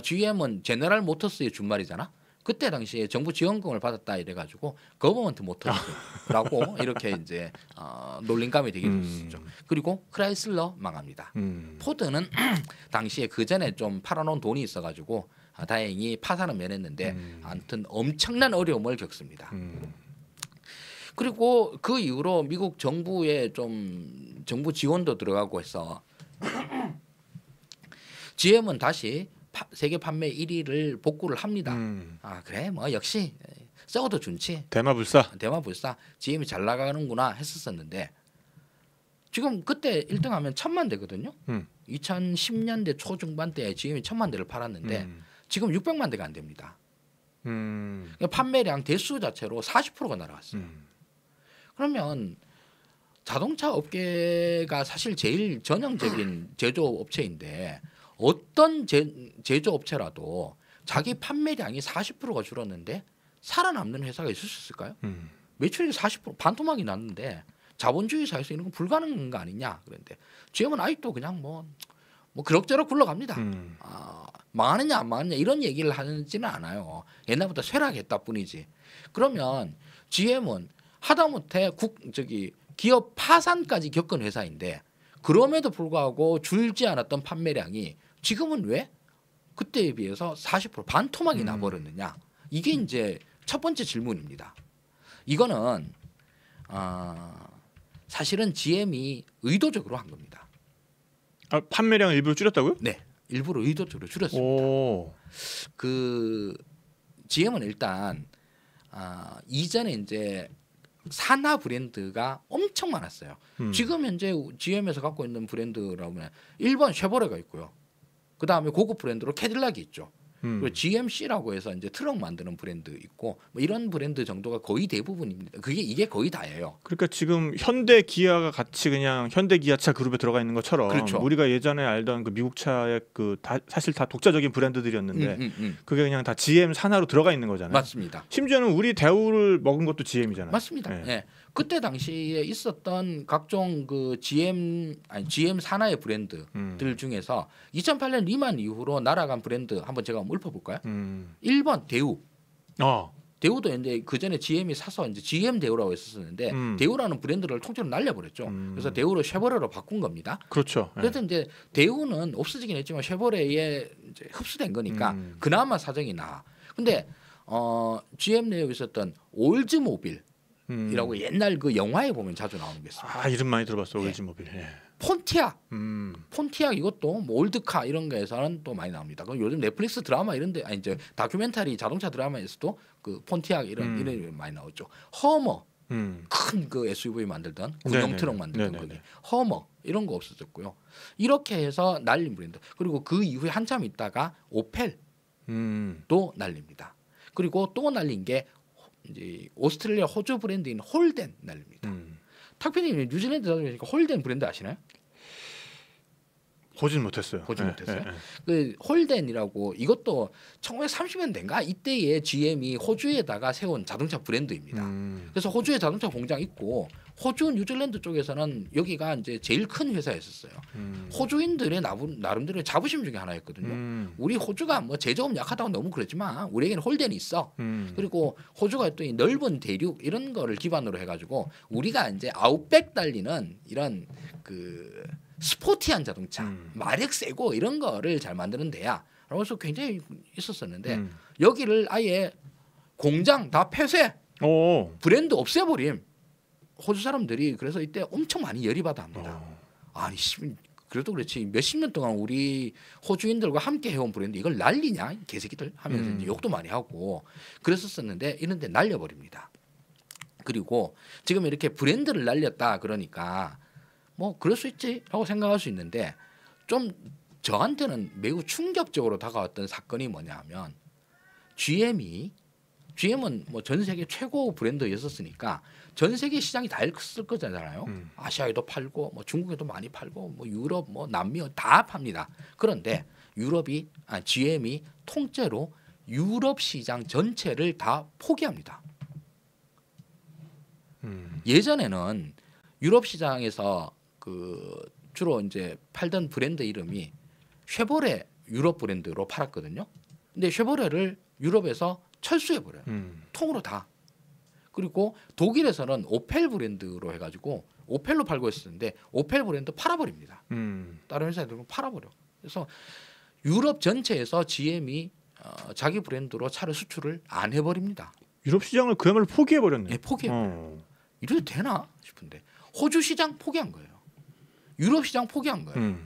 S1: GM은 제너럴 모터스의 준말이잖아. 그때 당시에 정부 지원금을 받았다 이래가지고 거버먼트 모터스라고 이렇게 이제 놀림감이 되게 됐었죠. 그리고 크라이슬러 망합니다. 포드는 당시에 그 전에 좀 팔아놓은 돈이 있어가지고 다행히 파산은 면했는데 아무튼 엄청난 어려움을 겪습니다. 그리고 그 이후로 미국 정부에 좀 정부 지원도 들어가고 해서 GM은 다시 세계 판매 1위를 복구를 합니다. 아 그래 뭐 역시 썩어도 준치.
S2: 대마불사.
S1: GM이 잘 나가는구나 했었었는데 지금 그때 1등하면 1,000만 대거든요. 2010년대 초중반대에 GM이 1,000만 대를 팔았는데 지금 600만 대가 안 됩니다. 그러니까 판매량 대수 자체로 40%가 날아갔어요. 그러면 자동차 업계가 사실 제일 전형적인 제조업체인데 어떤 제조업체라도 자기 판매량이 40%가 줄었는데 살아남는 회사가 있을 수 있을까요? 매출이 40% 반토막이 났는데 자본주의 사회에서 이런 건 불가능한 거 아니냐. 그런데 GM은 아직도 그냥 뭐 그럭저럭 굴러갑니다. 망하느냐 안 망하느냐 이런 얘기를 하지는 않아요. 옛날부터 쇠락했다 뿐이지. 그러면 GM은 하다못해 기업 파산까지 겪은 회사인데 그럼에도 불구하고 줄지 않았던 판매량이 지금은 왜 그때에 비해서 40% 반토막이 나버렸느냐. 이게 이제 첫 번째 질문입니다. 이거는 사실은 GM이 의도적으로 한 겁니다.
S2: 판매량을 일부러 줄였다고요?
S1: 네, 일부러 의도적으로 줄였습니다. 그 GM은 일단 이전에 이제 산하 브랜드가 엄청 많았어요. 지금 현재 GM에서 갖고 있는 브랜드라면 1번 쉐보레가 있고요. 그 다음에 고급 브랜드로 캐딜락이 있죠. 그리고 GMC라고 해서 이제 트럭 만드는 브랜드 있고 뭐 이런 브랜드 정도가 거의 대부분입니다. 이게 거의 다예요.
S2: 그러니까 지금 현대 기아가 같이 그냥 현대 기아차 그룹에 들어가 있는 것처럼
S1: 그렇죠.
S2: 우리가 예전에 알던 그 미국 차의 사실 다 독자적인 브랜드들이었는데 그게 그냥 다 GM 산하로 들어가 있는 거잖아요.
S1: 맞습니다.
S2: 심지어는 우리 대우를 먹은 것도 GM이잖아요.
S1: 맞습니다. 네. 네. 그때 당시에 있었던 각종 그 GM 산하의 브랜드들 중에서 2008년 리만 이후로 날아간 브랜드 한번 제가 한번 읊어볼까요? 1번 대우. 대우도 이제 그 전에 GM이 사서 이제 GM 대우라고 했었는데 대우라는 브랜드를 통째로 날려버렸죠. 그래서 대우를 쉐보레로 바꾼 겁니다.
S2: 그렇죠.
S1: 그래서 이제 대우는 없어지긴 했지만 쉐보레에 이제 흡수된 거니까 그나마 사정이 나. 근데 GM 내에 있었던 올즈모빌. 이라고 옛날 그 영화에 보면 자주 나오는 게 있습니다.
S2: 이름 많이 들어봤어. 올즈모빌. 예.
S1: 폰티악. 폰티악 이것도 뭐 올드카 이런 거에서는 또 많이 나옵니다. 그럼 요즘 넷플릭스 드라마 이런데 이제 다큐멘터리 자동차 드라마에서도 그 폰티악 이런 이름이 많이 나오죠. 허머. 큰 그 SUV 만들던 군용 트럭 만들던 거기. 허머 이런 거 없어졌고요. 이렇게 해서 날린 브랜드. 그리고 그 이후에 한참 있다가 오펠도 날립니다. 그리고 또 날린 게 이제 오스트레일리아 호주 브랜드인 홀덴 날립니다. 탁피디님 뉴질랜드 사람이니까 홀덴 브랜드 아시나요?
S2: 보진 못했어요.
S1: 그 홀덴이라고 이것도 1930년대인가 이때에 GM이 호주에다가 세운 자동차 브랜드입니다. 그래서 호주에 자동차 공장 있고 호주 뉴질랜드 쪽에서는 여기가 이제 제일 큰 회사였었어요. 호주인들의 나름대로의 자부심 중에 하나였거든요. 우리 호주가 뭐 제조업 약하다고 너무 그랬지만 우리에게는 홀덴이 있어. 그리고 호주가 또 이 넓은 대륙 이런 거를 기반으로 해가지고 우리가 이제 아웃백 달리는 이런 그 스포티한 자동차, 마력 세고 이런 거를 잘 만드는 데야. 그래서 굉장히 있었었는데 여기를 아예 공장 다 폐쇄, 브랜드 없애버림. 호주 사람들이 그래서 이때 엄청 많이 열이 받아 합니다. 아니 그래도 그렇지 몇십 년 동안 우리 호주인들과 함께 해온 브랜드 이걸 날리냐 개새끼들 하면서 이제 욕도 많이 하고 그랬었었는데 이런 데 날려버립니다. 그리고 지금 이렇게 브랜드를 날렸다 그러니까 뭐 그럴 수 있지라고 생각할 수 있는데 좀 저한테는 매우 충격적으로 다가왔던 사건이 뭐냐면 GM은 뭐 전 세계 최고 브랜드였었으니까 전 세계 시장이 다 있을 거잖아요. 아시아에도 팔고 뭐 중국에도 많이 팔고 뭐 유럽 뭐 남미 다 팝니다. 그런데 GM이 통째로 유럽 시장 전체를 다 포기합니다. 예전에는 유럽 시장에서 그 주로 이제 팔던 브랜드 이름이 쉐보레 유럽 브랜드로 팔았거든요. 근데 쉐보레를 유럽에서 철수해 버려요. 통으로 다. 그리고 독일에서는 오펠 브랜드로 해가지고 오펠로 팔고 있었는데 오펠 브랜드 팔아버립니다. 다른 회사들은 팔아버려. 그래서 유럽 전체에서 GM이 자기 브랜드로 차를 수출을 안 해버립니다.
S2: 유럽 시장을 그야말로 포기해버렸네.
S1: 네, 포기해버려요. 이래도 되나 싶은데 호주 시장 포기한 거예요. 유럽 시장 포기한 거예요.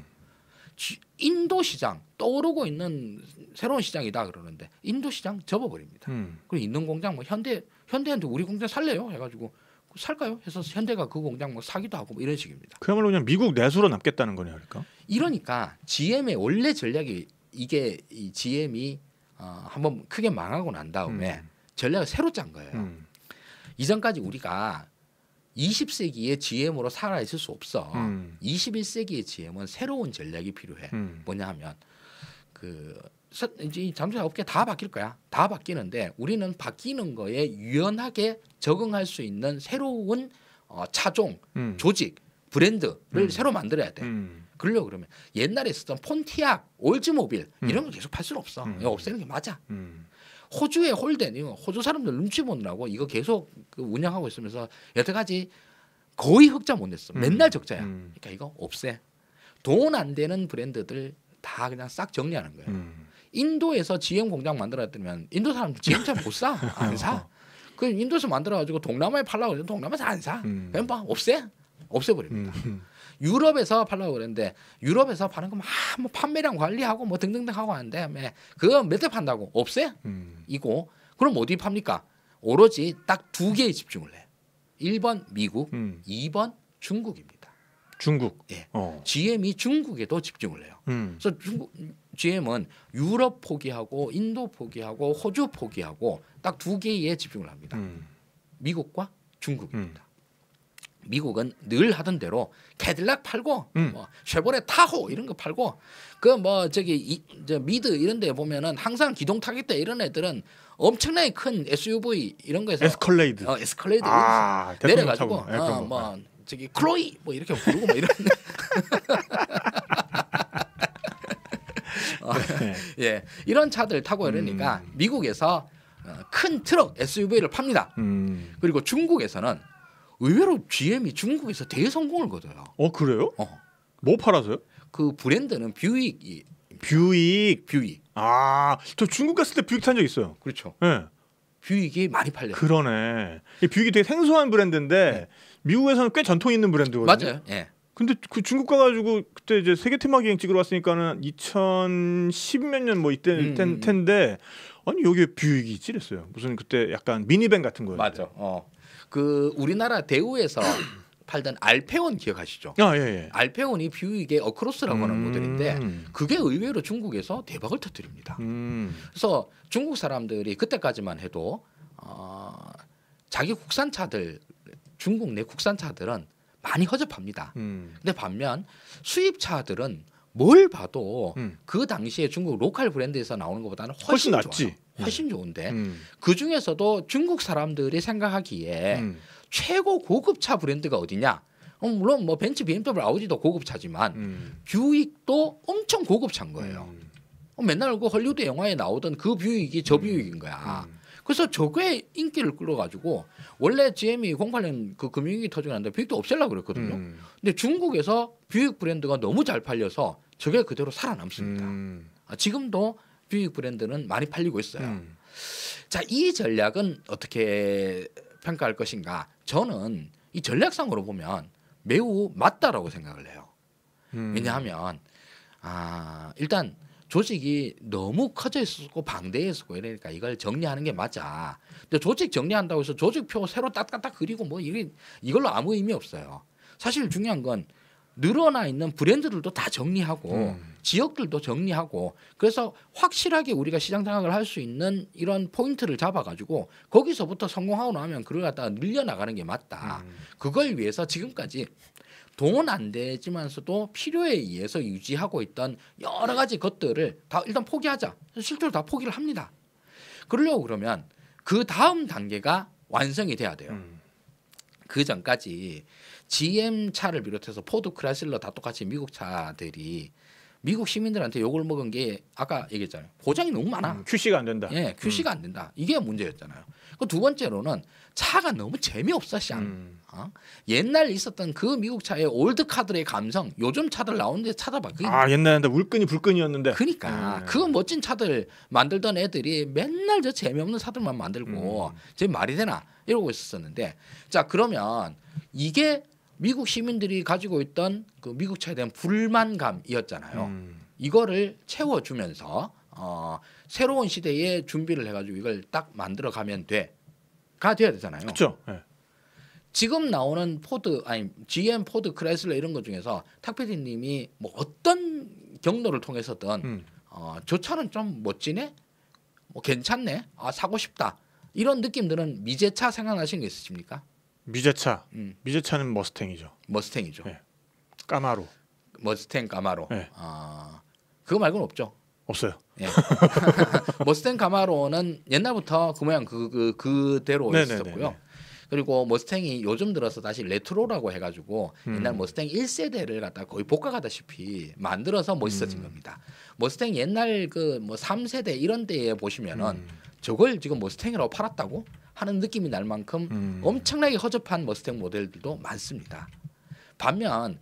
S1: 인도 시장 떠오르고 있는 새로운 시장이다 그러는데 인도 시장 접어버립니다. 그리고 있는 공장 뭐 현대한테 우리 공장 살래요 해가지고 살까요? 해서 현대가 그 공장 뭐 사기도 하고 뭐 이런 식입니다.
S2: 그야말로 그냥 미국 내수로 남겠다는 거네요, 그러니까.
S1: 이러니까 GM의 원래 전략이 이게 이 GM이 한번 크게 망하고 난 다음에 전략을 새로 짠 거예요. 이전까지 우리가 20세기의 GM으로 살아 있을 수 없어. 21세기의 GM은 새로운 전략이 필요해. 뭐냐 하면 이제 자동차 업계 다 바뀔 거야. 다 바뀌는데 우리는 바뀌는 거에 유연하게 적응할 수 있는 새로운 차종, 조직, 브랜드를 새로 만들어야 돼. 그러려고 그러면 옛날에 있었던 폰티악, 올즈모빌 이런 거 계속 팔 수는 없어. 이거 없애는 게 맞아. 호주의 홀덴, 이거 호주 사람들 눈치 보느라고 이거 계속 운영하고 있으면서 여태까지 거의 흑자 못 냈어. 맨날 적자야. 그러니까 이거 없애. 돈 안 되는 브랜드들 다 그냥 싹 정리하는 거예요. 인도에서 GM 공장 만들었다면 인도 사람들 GM 잘 못 사, 안 사. 그 인도에서 만들어가지고 동남아에 팔라고 그러는데 동남아에서 안 사. 그냥 뭐 없애버립니다. 유럽에서 팔라고 그랬는데 유럽에서 파는 거 막 뭐 판매량 관리하고 뭐 등등등 하고 하는데 그거 몇 대 판다고 없애? 이고 그럼 어디 팝니까? 오로지 딱 두 개에 집중을 해. 1번 미국, 2번 중국입니다.
S2: 중국.
S1: 예. GM이 중국에도 집중을 해요. 그래서 GM은 유럽 포기하고 인도 포기하고 호주 포기하고 딱 두 개에 집중을 합니다. 미국과 중국입니다. 미국은 늘 하던 대로 캐딜락 팔고 뭐 쉐보레 타호 이런 거 팔고 그 뭐 저기 저 미드 이런 데 보면은 항상 기동 타깃대 이런 애들은 엄청나게 큰 SUV 이런 거에서
S2: 에스컬레이드
S1: 내려가지고 뭐 저기 클로이 뭐 이렇게 부르고 뭐 이런 예 이런 차들 타고 이러니까 미국에서 큰 트럭 SUV를 팝니다. 그리고 중국에서는 의외로 GM이 중국에서 대성공을 거둬요.
S2: 그래요? 뭐 팔아서요?
S1: 그 브랜드는 뷰익.
S2: 저 중국 갔을 때 뷰익 탄 적 있어요.
S1: 그렇죠.
S2: 네.
S1: 뷰익이 많이 팔려요.
S2: 그러네. 이 뷰익이 되게 생소한 브랜드인데 미국에서는 꽤 전통 있는 브랜드거든요.
S1: 맞아요. 예.
S2: 근데 그 중국 가가지고 그때 이제 세계 테마 기행 찍으러 왔으니까는 2010 몇 년 뭐 이때 텐데 아니 여기에 뷰익이 있지 그랬어요. 무슨 그때 약간 미니밴 같은 거예요.
S1: 맞아. 그 우리나라 대우에서 팔던 알페온 기억하시죠?
S2: 예.
S1: 알페온이 뷰익의 어크로스라고 하는 모델인데 그게 의외로 중국에서 대박을 터뜨립니다. 그래서 중국 사람들이 그때까지만 해도 자기 국산차들 중국 내 국산차들은 많이 허접합니다. 근데 반면 수입차들은 뭘 봐도 그 당시에 중국 로컬 브랜드에서 나오는 것보다는 훨씬 낫지. 좋아요. 훨씬 좋은데 그 중에서도 중국 사람들이 생각하기에 최고 고급차 브랜드가 어디냐? 물론 뭐 벤츠, BMW, 아우디도 고급차지만 뷰익도 엄청 고급차인 거예요. 맨날 그 헐리우드 영화에 나오던 그 뷰익이 저 뷰익인 거야. 그래서 저게 인기를 끌어가지고 원래 GM이 08년 그 금융위기 터지고 난 다음에 뷰익도 없애려고 그랬거든요. 근데 중국에서 뷰익 브랜드가 너무 잘 팔려서 저게 그대로 살아남습니다. 지금도 뷰익 브랜드는 많이 팔리고 있어요. 자, 이 전략은 어떻게 평가할 것인가? 저는 이 전략상으로 보면 매우 맞다라고 생각을 해요. 왜냐하면 일단 조직이 너무 커져 있었고 방대했었고 이러니까 이걸 정리하는 게 맞아. 근데 조직 정리한다고 해서 조직표 새로 딱딱딱 그리고 뭐 이걸로 아무 의미 없어요. 사실 중요한 건 늘어나 있는 브랜드들도 다 정리하고 지역들도 정리하고 그래서 확실하게 우리가 시장 장악을 할 수 있는 이런 포인트를 잡아가지고 거기서부터 성공하고 나면 그걸 갖다가 늘려나가는 게 맞다. 그걸 위해서 지금까지 돈 안 되지만서도 필요에 의해서 유지하고 있던 여러 가지 것들을 다 일단 포기하자. 실제로 다 포기를 합니다. 그러려고 그러면 그 다음 단계가 완성이 돼야 돼요. 그 전까지 GM 차를 비롯해서 포드, 크라실러 다 똑같이 미국 차들이 미국 시민들한테 욕을 먹은 게 아까 얘기했잖아요. 보장이 너무 많아.
S2: QC가 안 된다.
S1: 예, QC가 안 된다. 이게 문제였잖아요. 그 두 번째로는 차가 너무 재미없어, 옛날 있었던 그 미국 차의 올드 카들의 감성, 요즘 차들 나오는데 찾아봐.
S2: 옛날에 울끈이 불끈이었는데.
S1: 그러니까 그 멋진 차들 만들던 애들이 맨날 저 재미없는 차들만 만들고 제 말이 되나 이러고 있었는데, 자 그러면 이게 미국 시민들이 가지고 있던 그 미국 차에 대한 불만감이었잖아요. 이거를 채워주면서 새로운 시대에 준비를 해가지고 이걸 딱 만들어 가면 돼가 돼야 되잖아요.
S2: 그렇죠. 네.
S1: 지금 나오는 포드 아니 GM, 포드, 크라이슬러 이런 것 중에서 탁 PD님이 뭐 어떤 경로를 통해서든 저 차는 좀 멋지네, 뭐 괜찮네, 아 사고 싶다 이런 느낌들은 미제차 생각나시는 게 있으십니까?
S2: 미제차, 미제차는 머스탱이죠.
S1: 머스탱이죠.
S2: 네. 까마로.
S1: 머스탱 까마로.
S2: 네.
S1: 그거 말고는 없죠.
S2: 없어요.
S1: 예. 머스탱 까마로는 옛날부터 그 모양 그대로 있었고요. 그리고 머스탱이 요즘 들어서 다시 레트로라고 해가지고 옛날 머스탱 1세대를 갖다 거의 복각하다시피 만들어서 멋있어진 겁니다. 머스탱 옛날 그 뭐 3세대 이런 때에 보시면은 저걸 지금 머스탱이라고 팔았다고 하는 느낌이 날 만큼 엄청나게 허접한 머스탱 모델들도 많습니다. 반면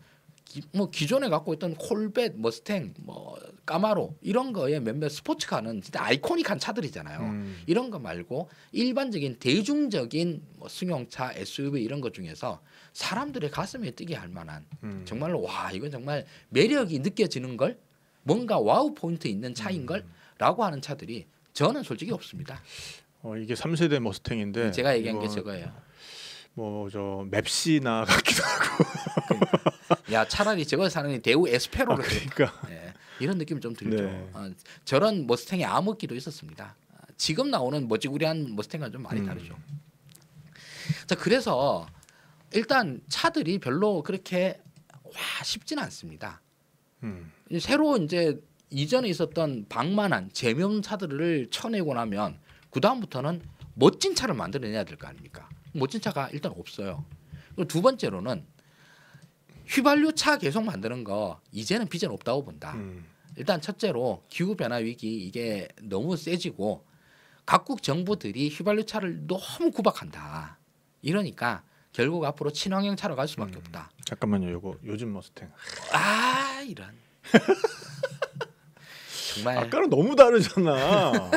S1: 뭐 기존에 갖고 있던 콜벳, 머스탱, 뭐 까마로 이런 거에 몇몇 스포츠카는 진짜 아이코닉한 차들이잖아요. 이런 거 말고 일반적인 대중적인 뭐 승용차, SUV 이런 것 중에서 사람들의 가슴에 뛰게 할 만한 정말로 와 이건 정말 매력이 느껴지는 걸, 뭔가 와우 포인트 있는 차인 걸라고 하는 차들이 저는 솔직히 없습니다.
S2: 이게 3세대 머스탱인데
S1: 제가 얘기한 게 저거예요.
S2: 뭐 저 맵시나 같기도 하고.
S1: 야 차라리 저걸 사는 대우 에스페로를
S2: 그러니까
S1: 네, 이런 느낌 좀 들죠.
S2: 네.
S1: 저런 머스탱의 암흑기도 있었습니다. 지금 나오는 머지구리한 머스탱과 좀 많이 다르죠. 자 그래서 일단 차들이 별로 그렇게 와 쉽지는 않습니다. 새로 이제 이전에 있었던 방만한 제명 차들을 쳐내고 나면 그 다음부터는 멋진 차를 만들어내야 될 거 아닙니까? 멋진 차가 일단 없어요. 그리고 두 번째로는 휘발유 차 계속 만드는 거 이제는 비전 없다고 본다. 일단 첫째로 기후 변화 위기 이게 너무 세지고 각국 정부들이 휘발유 차를 너무 구박한다. 이러니까 결국 앞으로 친환경 차로 갈 수밖에 없다.
S2: 잠깐만요. 요거 요즘 머스탱.
S1: 이런. 정말
S2: 아까는 너무 다르잖아.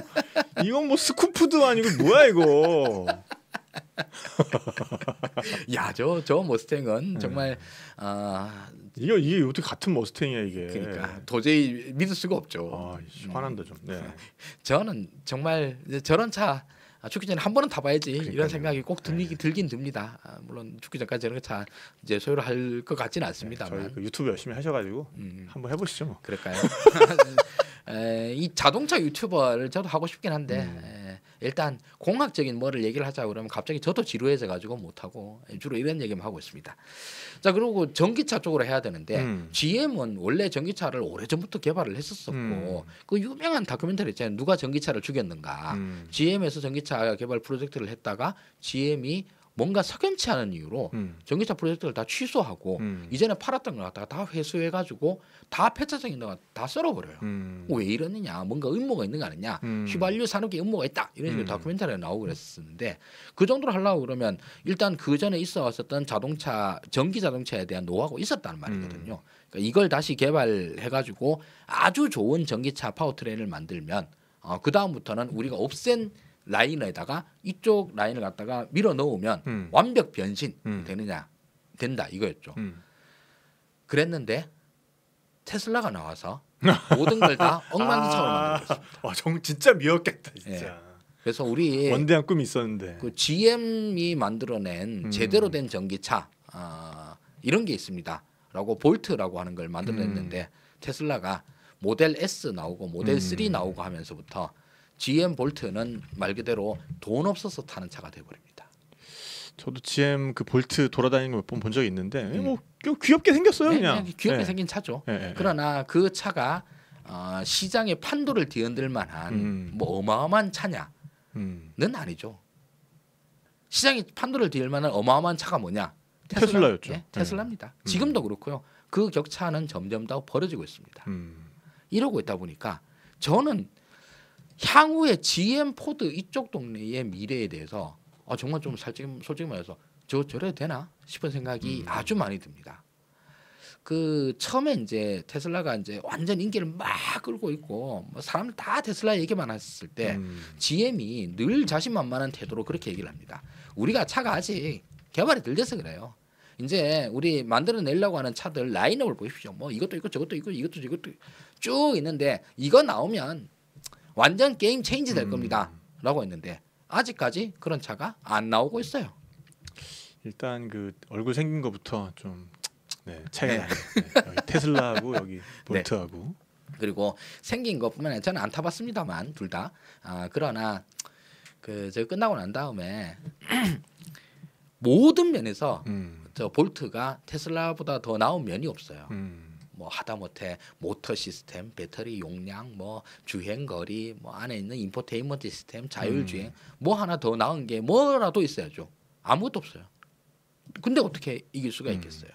S2: 이건 뭐 스쿠프도 아니고 뭐야 이거.
S1: 야, 저 머스탱은 정말
S2: 이게 어떻게 같은 머스탱이야 이게.
S1: 그러니까 도저히 믿을 수가 없죠.
S2: 화난다 좀. 네.
S1: 저는 정말 저런 차 죽기 전에 한 번은 타봐야지
S2: 그러니까요.
S1: 이런 생각이 꼭 들긴 듭니다. 물론 죽기 전까지 저런 차 이제 소유를 할 것 같지는 않습니다만.
S2: 저희 그 유튜브 열심히 하셔가지고 한번 해보시죠. 뭐.
S1: 그럴까요? 이 자동차 유튜버를 저도 하고 싶긴 한데 일단 공학적인 뭐를 얘기를 하자 그러면 갑자기 저도 지루해져 가지고 못 하고 주로 이런 얘기만 하고 있습니다. 자 그리고 전기차 쪽으로 해야 되는데 GM은 원래 전기차를 오래전부터 개발을 했었었고 그 유명한 다큐멘터리 있잖아요. 누가 전기차를 죽였는가. GM에서 전기차 개발 프로젝트를 했다가 GM이 뭔가 석연치 않은 이유로 전기차 프로젝트를 다 취소하고 이전에 팔았던 걸 갖다가 다 회수해가지고 다 폐차장에 다 썰어버려요. 왜 이러느냐, 뭔가 음모가 있는 거 아니냐, 휘발유 산업에 음모가 있다 이런 식으로 다큐멘터리가 나오고 그랬었는데 그 정도로 하려고 그러면 일단 그 전에 있어 왔었던 자동차, 전기 자동차에 대한 노하우가 있었다는 말이거든요. 그러니까 이걸 다시 개발해가지고 아주 좋은 전기차 파워트레인을 만들면 그 다음부터는 우리가 없앤 라인에다가 이쪽 라인을 갖다가 밀어 넣으면 완벽 변신 된다 이거였죠. 그랬는데 테슬라가 나와서 모든 걸 다 엉망진창으로 만들었습니다.
S2: 진짜 미웠겠다 진짜.
S1: 예. 그래서 우리
S2: 원대한 꿈이 있었는데
S1: 그 GM이 만들어낸 제대로 된 전기차 이런 게 있습니다라고 볼트라고 하는 걸 만들어냈는데 테슬라가 모델 S 나오고 모델 3 나오고 하면서부터 GM 볼트는 말 그대로 돈 없어서 타는 차가 돼버립니다.
S2: 저도 GM 그 볼트 돌아다니는 거 몇 번 본 적이 있는데 뭐 귀엽게 생겼어요. 그냥
S1: 귀엽게 생긴 차죠. 그러나 그 차가 시장의 판도를 뒤흔들 만한 뭐 어마어마한 차냐는 아니죠. 시장의 판도를 뒤흔들 만한 어마어마한 차가 뭐냐?
S2: 테슬라였죠.
S1: 테슬라입니다. 지금도 그렇고요. 그 격차는 점점 더 벌어지고 있습니다. 이러고 있다 보니까 저는 향후에 GM, 포드 이쪽 동네의 미래에 대해서 정말 좀 솔직히 말해서 저래도 되나 싶은 생각이 아주 많이 듭니다. 그 처음에 이제 테슬라가 이제 완전 인기를 막 끌고 있고 뭐 사람들 다 테슬라 얘기만 했을 때 GM이 늘 자신만만한 태도로 그렇게 얘기를 합니다. 우리가 차가 아직 개발이 덜 돼서 그래요. 이제 우리 만들어내려고 하는 차들 라인업을 보십시오. 뭐 이것도 있고 저것도 있고 이것도 쭉 있는데 이거 나오면 완전 게임 체인지 될 겁니다 라고 했는데 아직까지 그런 차가 안 나오고 있어요.
S2: 일단 그 얼굴 생긴 것부터 좀 차이가 나요. 여기 테슬라하고 여기 볼트하고.
S1: 그리고 생긴 것뿐만 아니라 저는 안 타봤습니다만 둘 다. 그러나 저 끝나고 난 다음에 모든 면에서 저 볼트가 테슬라보다 더 나은 면이 없어요. 뭐 하다못해 모터 시스템, 배터리 용량, 뭐 주행 거리, 뭐 안에 있는 인포테인먼트 시스템, 자율 주행, 뭐 하나 더 나은 게 뭐라도 있어야죠. 아무것도 없어요. 근데 어떻게 이길 수가 있겠어요?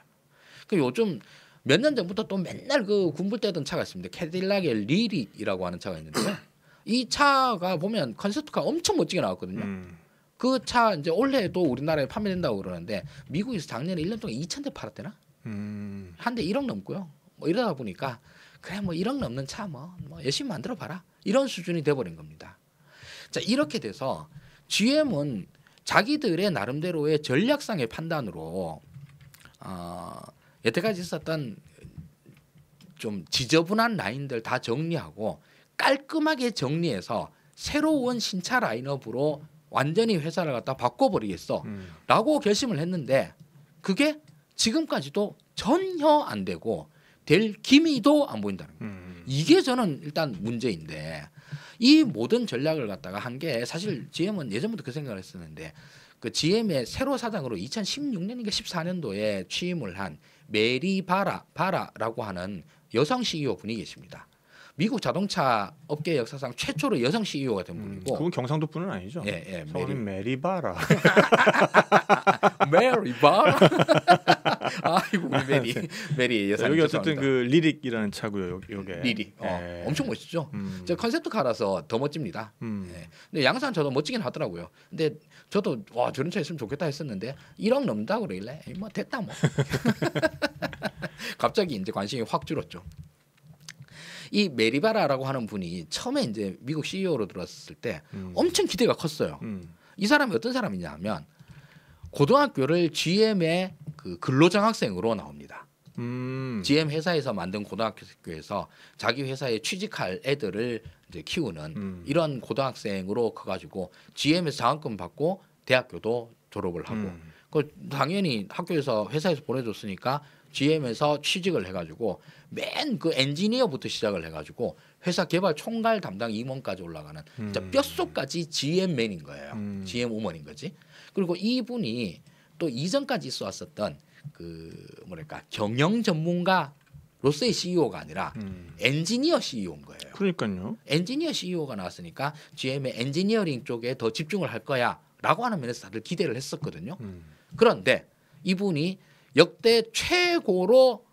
S1: 그 요즘 몇 년 전부터 또 맨날 그 군불대던 차가 있습니다. 캐딜락의 리릭이라고 하는 차가 있는데요. 이 차가 보면 컨셉트가 엄청 멋지게 나왔거든요. 그 차 이제 올해도 우리나라에 판매된다고 그러는데 미국에서 작년에 1년 동안 2,000대 팔았대나? 한 대 1억 넘고요. 뭐 이러다 보니까 그래 뭐 1억 넘는 차 뭐 열심히 만들어 봐라 이런 수준이 돼버린 겁니다. 자 이렇게 돼서 GM은 자기들의 나름대로의 전략상의 판단으로 여태까지 있었던 좀 지저분한 라인들 다 정리하고 깔끔하게 정리해서 새로운 신차 라인업으로 완전히 회사를 갖다 바꿔버리겠어 라고 결심을 했는데 그게 지금까지도 전혀 안 되고 될 기미도 안 보인다는 거예요. 이게 저는 일단 문제인데 이 모든 전략을 갖다가 한 게 사실 GM은 예전부터 그 생각을 했었는데 그 GM의 새로 사장으로 2016년인가 14년도에 취임을 한 메리 바라라고 하는 여성 CEO 분이 계십니다. 미국 자동차 업계 역사상 최초로 여성 CEO가 된 분이고
S2: 그건 경상도 분은 아니죠?
S1: 예,
S2: 메리 바라.
S1: 메리 바라. 아이고 우리 메리 여사.
S2: 여기 어쨌든 그 리릭이라는 차고요. 요게.
S1: 리릭. 엄청 멋있죠. 저 컨셉트카라서 더 멋집니다. 예. 근데 양산 저도 멋지긴 하더라고요. 근데 저도 와 저런 차 있으면 좋겠다 했었는데 1억 넘는다고 그러길래 뭐 됐다 뭐. 갑자기 이제 관심이 확 줄었죠. 이 메리바라라고 하는 분이 처음에 이제 미국 CEO로 들어왔을 때 엄청 기대가 컸어요. 이 사람이 어떤 사람이냐면 고등학교를 GM의 그 근로장학생으로 나옵니다. GM 회사에서 만든 고등학교에서 자기 회사에 취직할 애들을 이제 키우는 이런 고등학생으로 커가지고 GM에서 장학금 받고 대학교도 졸업을 하고 그 당연히 학교에서 회사에서 보내줬으니까 GM에서 취직을 해가지고 맨 그 엔지니어부터 시작을 해가지고 회사 개발 총괄 담당 임원까지 올라가는 진짜 뼈속까지 GM맨인 거예요. GM 우먼인 거지. 그리고 이분이 또 이전까지 있어 왔었던 그 뭐랄까 경영 전문가로서의 CEO가 아니라 엔지니어 CEO인 거예요.
S2: 그러니까요.
S1: 엔지니어 CEO가 나왔으니까 GM의 엔지니어링 쪽에 더 집중을 할 거야라고 하는 면에서 다들 기대를 했었거든요. 그런데 이분이 역대 최고로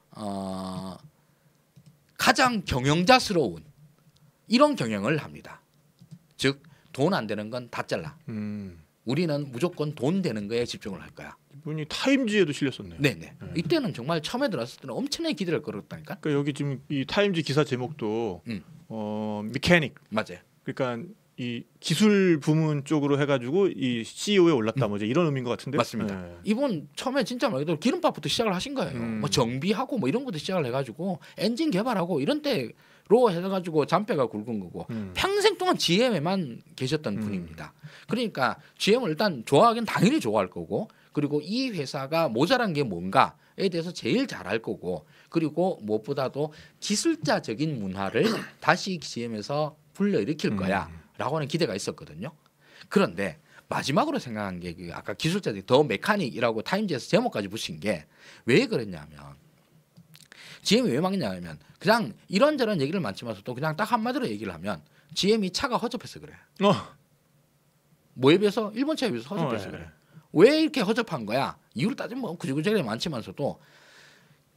S1: 가장 경영자스러운 이런 경영을 합니다. 즉 돈 안 되는 건 다 잘라. 우리는 무조건 돈 되는 거에 집중을 할 거야.
S2: 이분이 타임지에도 실렸었네요.
S1: 네네. 이때는 정말 처음에 들어왔을 때는 엄청나게 기대를 끌었다니까.
S2: 그러니까 여기 지금 이 타임지 기사 제목도 미케닉.
S1: 맞아요.
S2: 그러니까 이 기술 부문 쪽으로 해가지고 이 CEO에 올랐다 뭐죠 이런 의미인 것 같은데.
S1: 맞습니다. 이분 처음에 진짜 말 그대로 기름밥부터 시작을 하신 거예요. 뭐 정비하고 뭐 이런 것도 시작을 해가지고 엔진 개발하고 이런 때로 해가지고 잔뼈가 굵은 거고 평생 동안 GM에만 계셨던 분입니다. 그러니까 GM을 일단 좋아하긴 당연히 좋아할 거고 그리고 이 회사가 모자란 게 뭔가에 대해서 제일 잘 알 거고 그리고 무엇보다도 기술자적인 문화를 다시 GM에서 불러일으킬 거야. 라고 하는 기대가 있었거든요. 그런데 마지막으로 생각한 게 그 아까 기술자들이 더 메카닉이라고 타임지에서 제목까지 붙인 게 왜 그랬냐면 GM이 왜 망했냐면 그냥 이런저런 얘기를 많지만서도 그냥 딱 한마디로 얘기를 하면 GM이 차가 허접해서 그래. 뭐에 비해서 일본 차에 비해서 허접해서 그래. 왜 이렇게 허접한 거야? 이유를 따지면 뭐 구질구질하게 많지만서도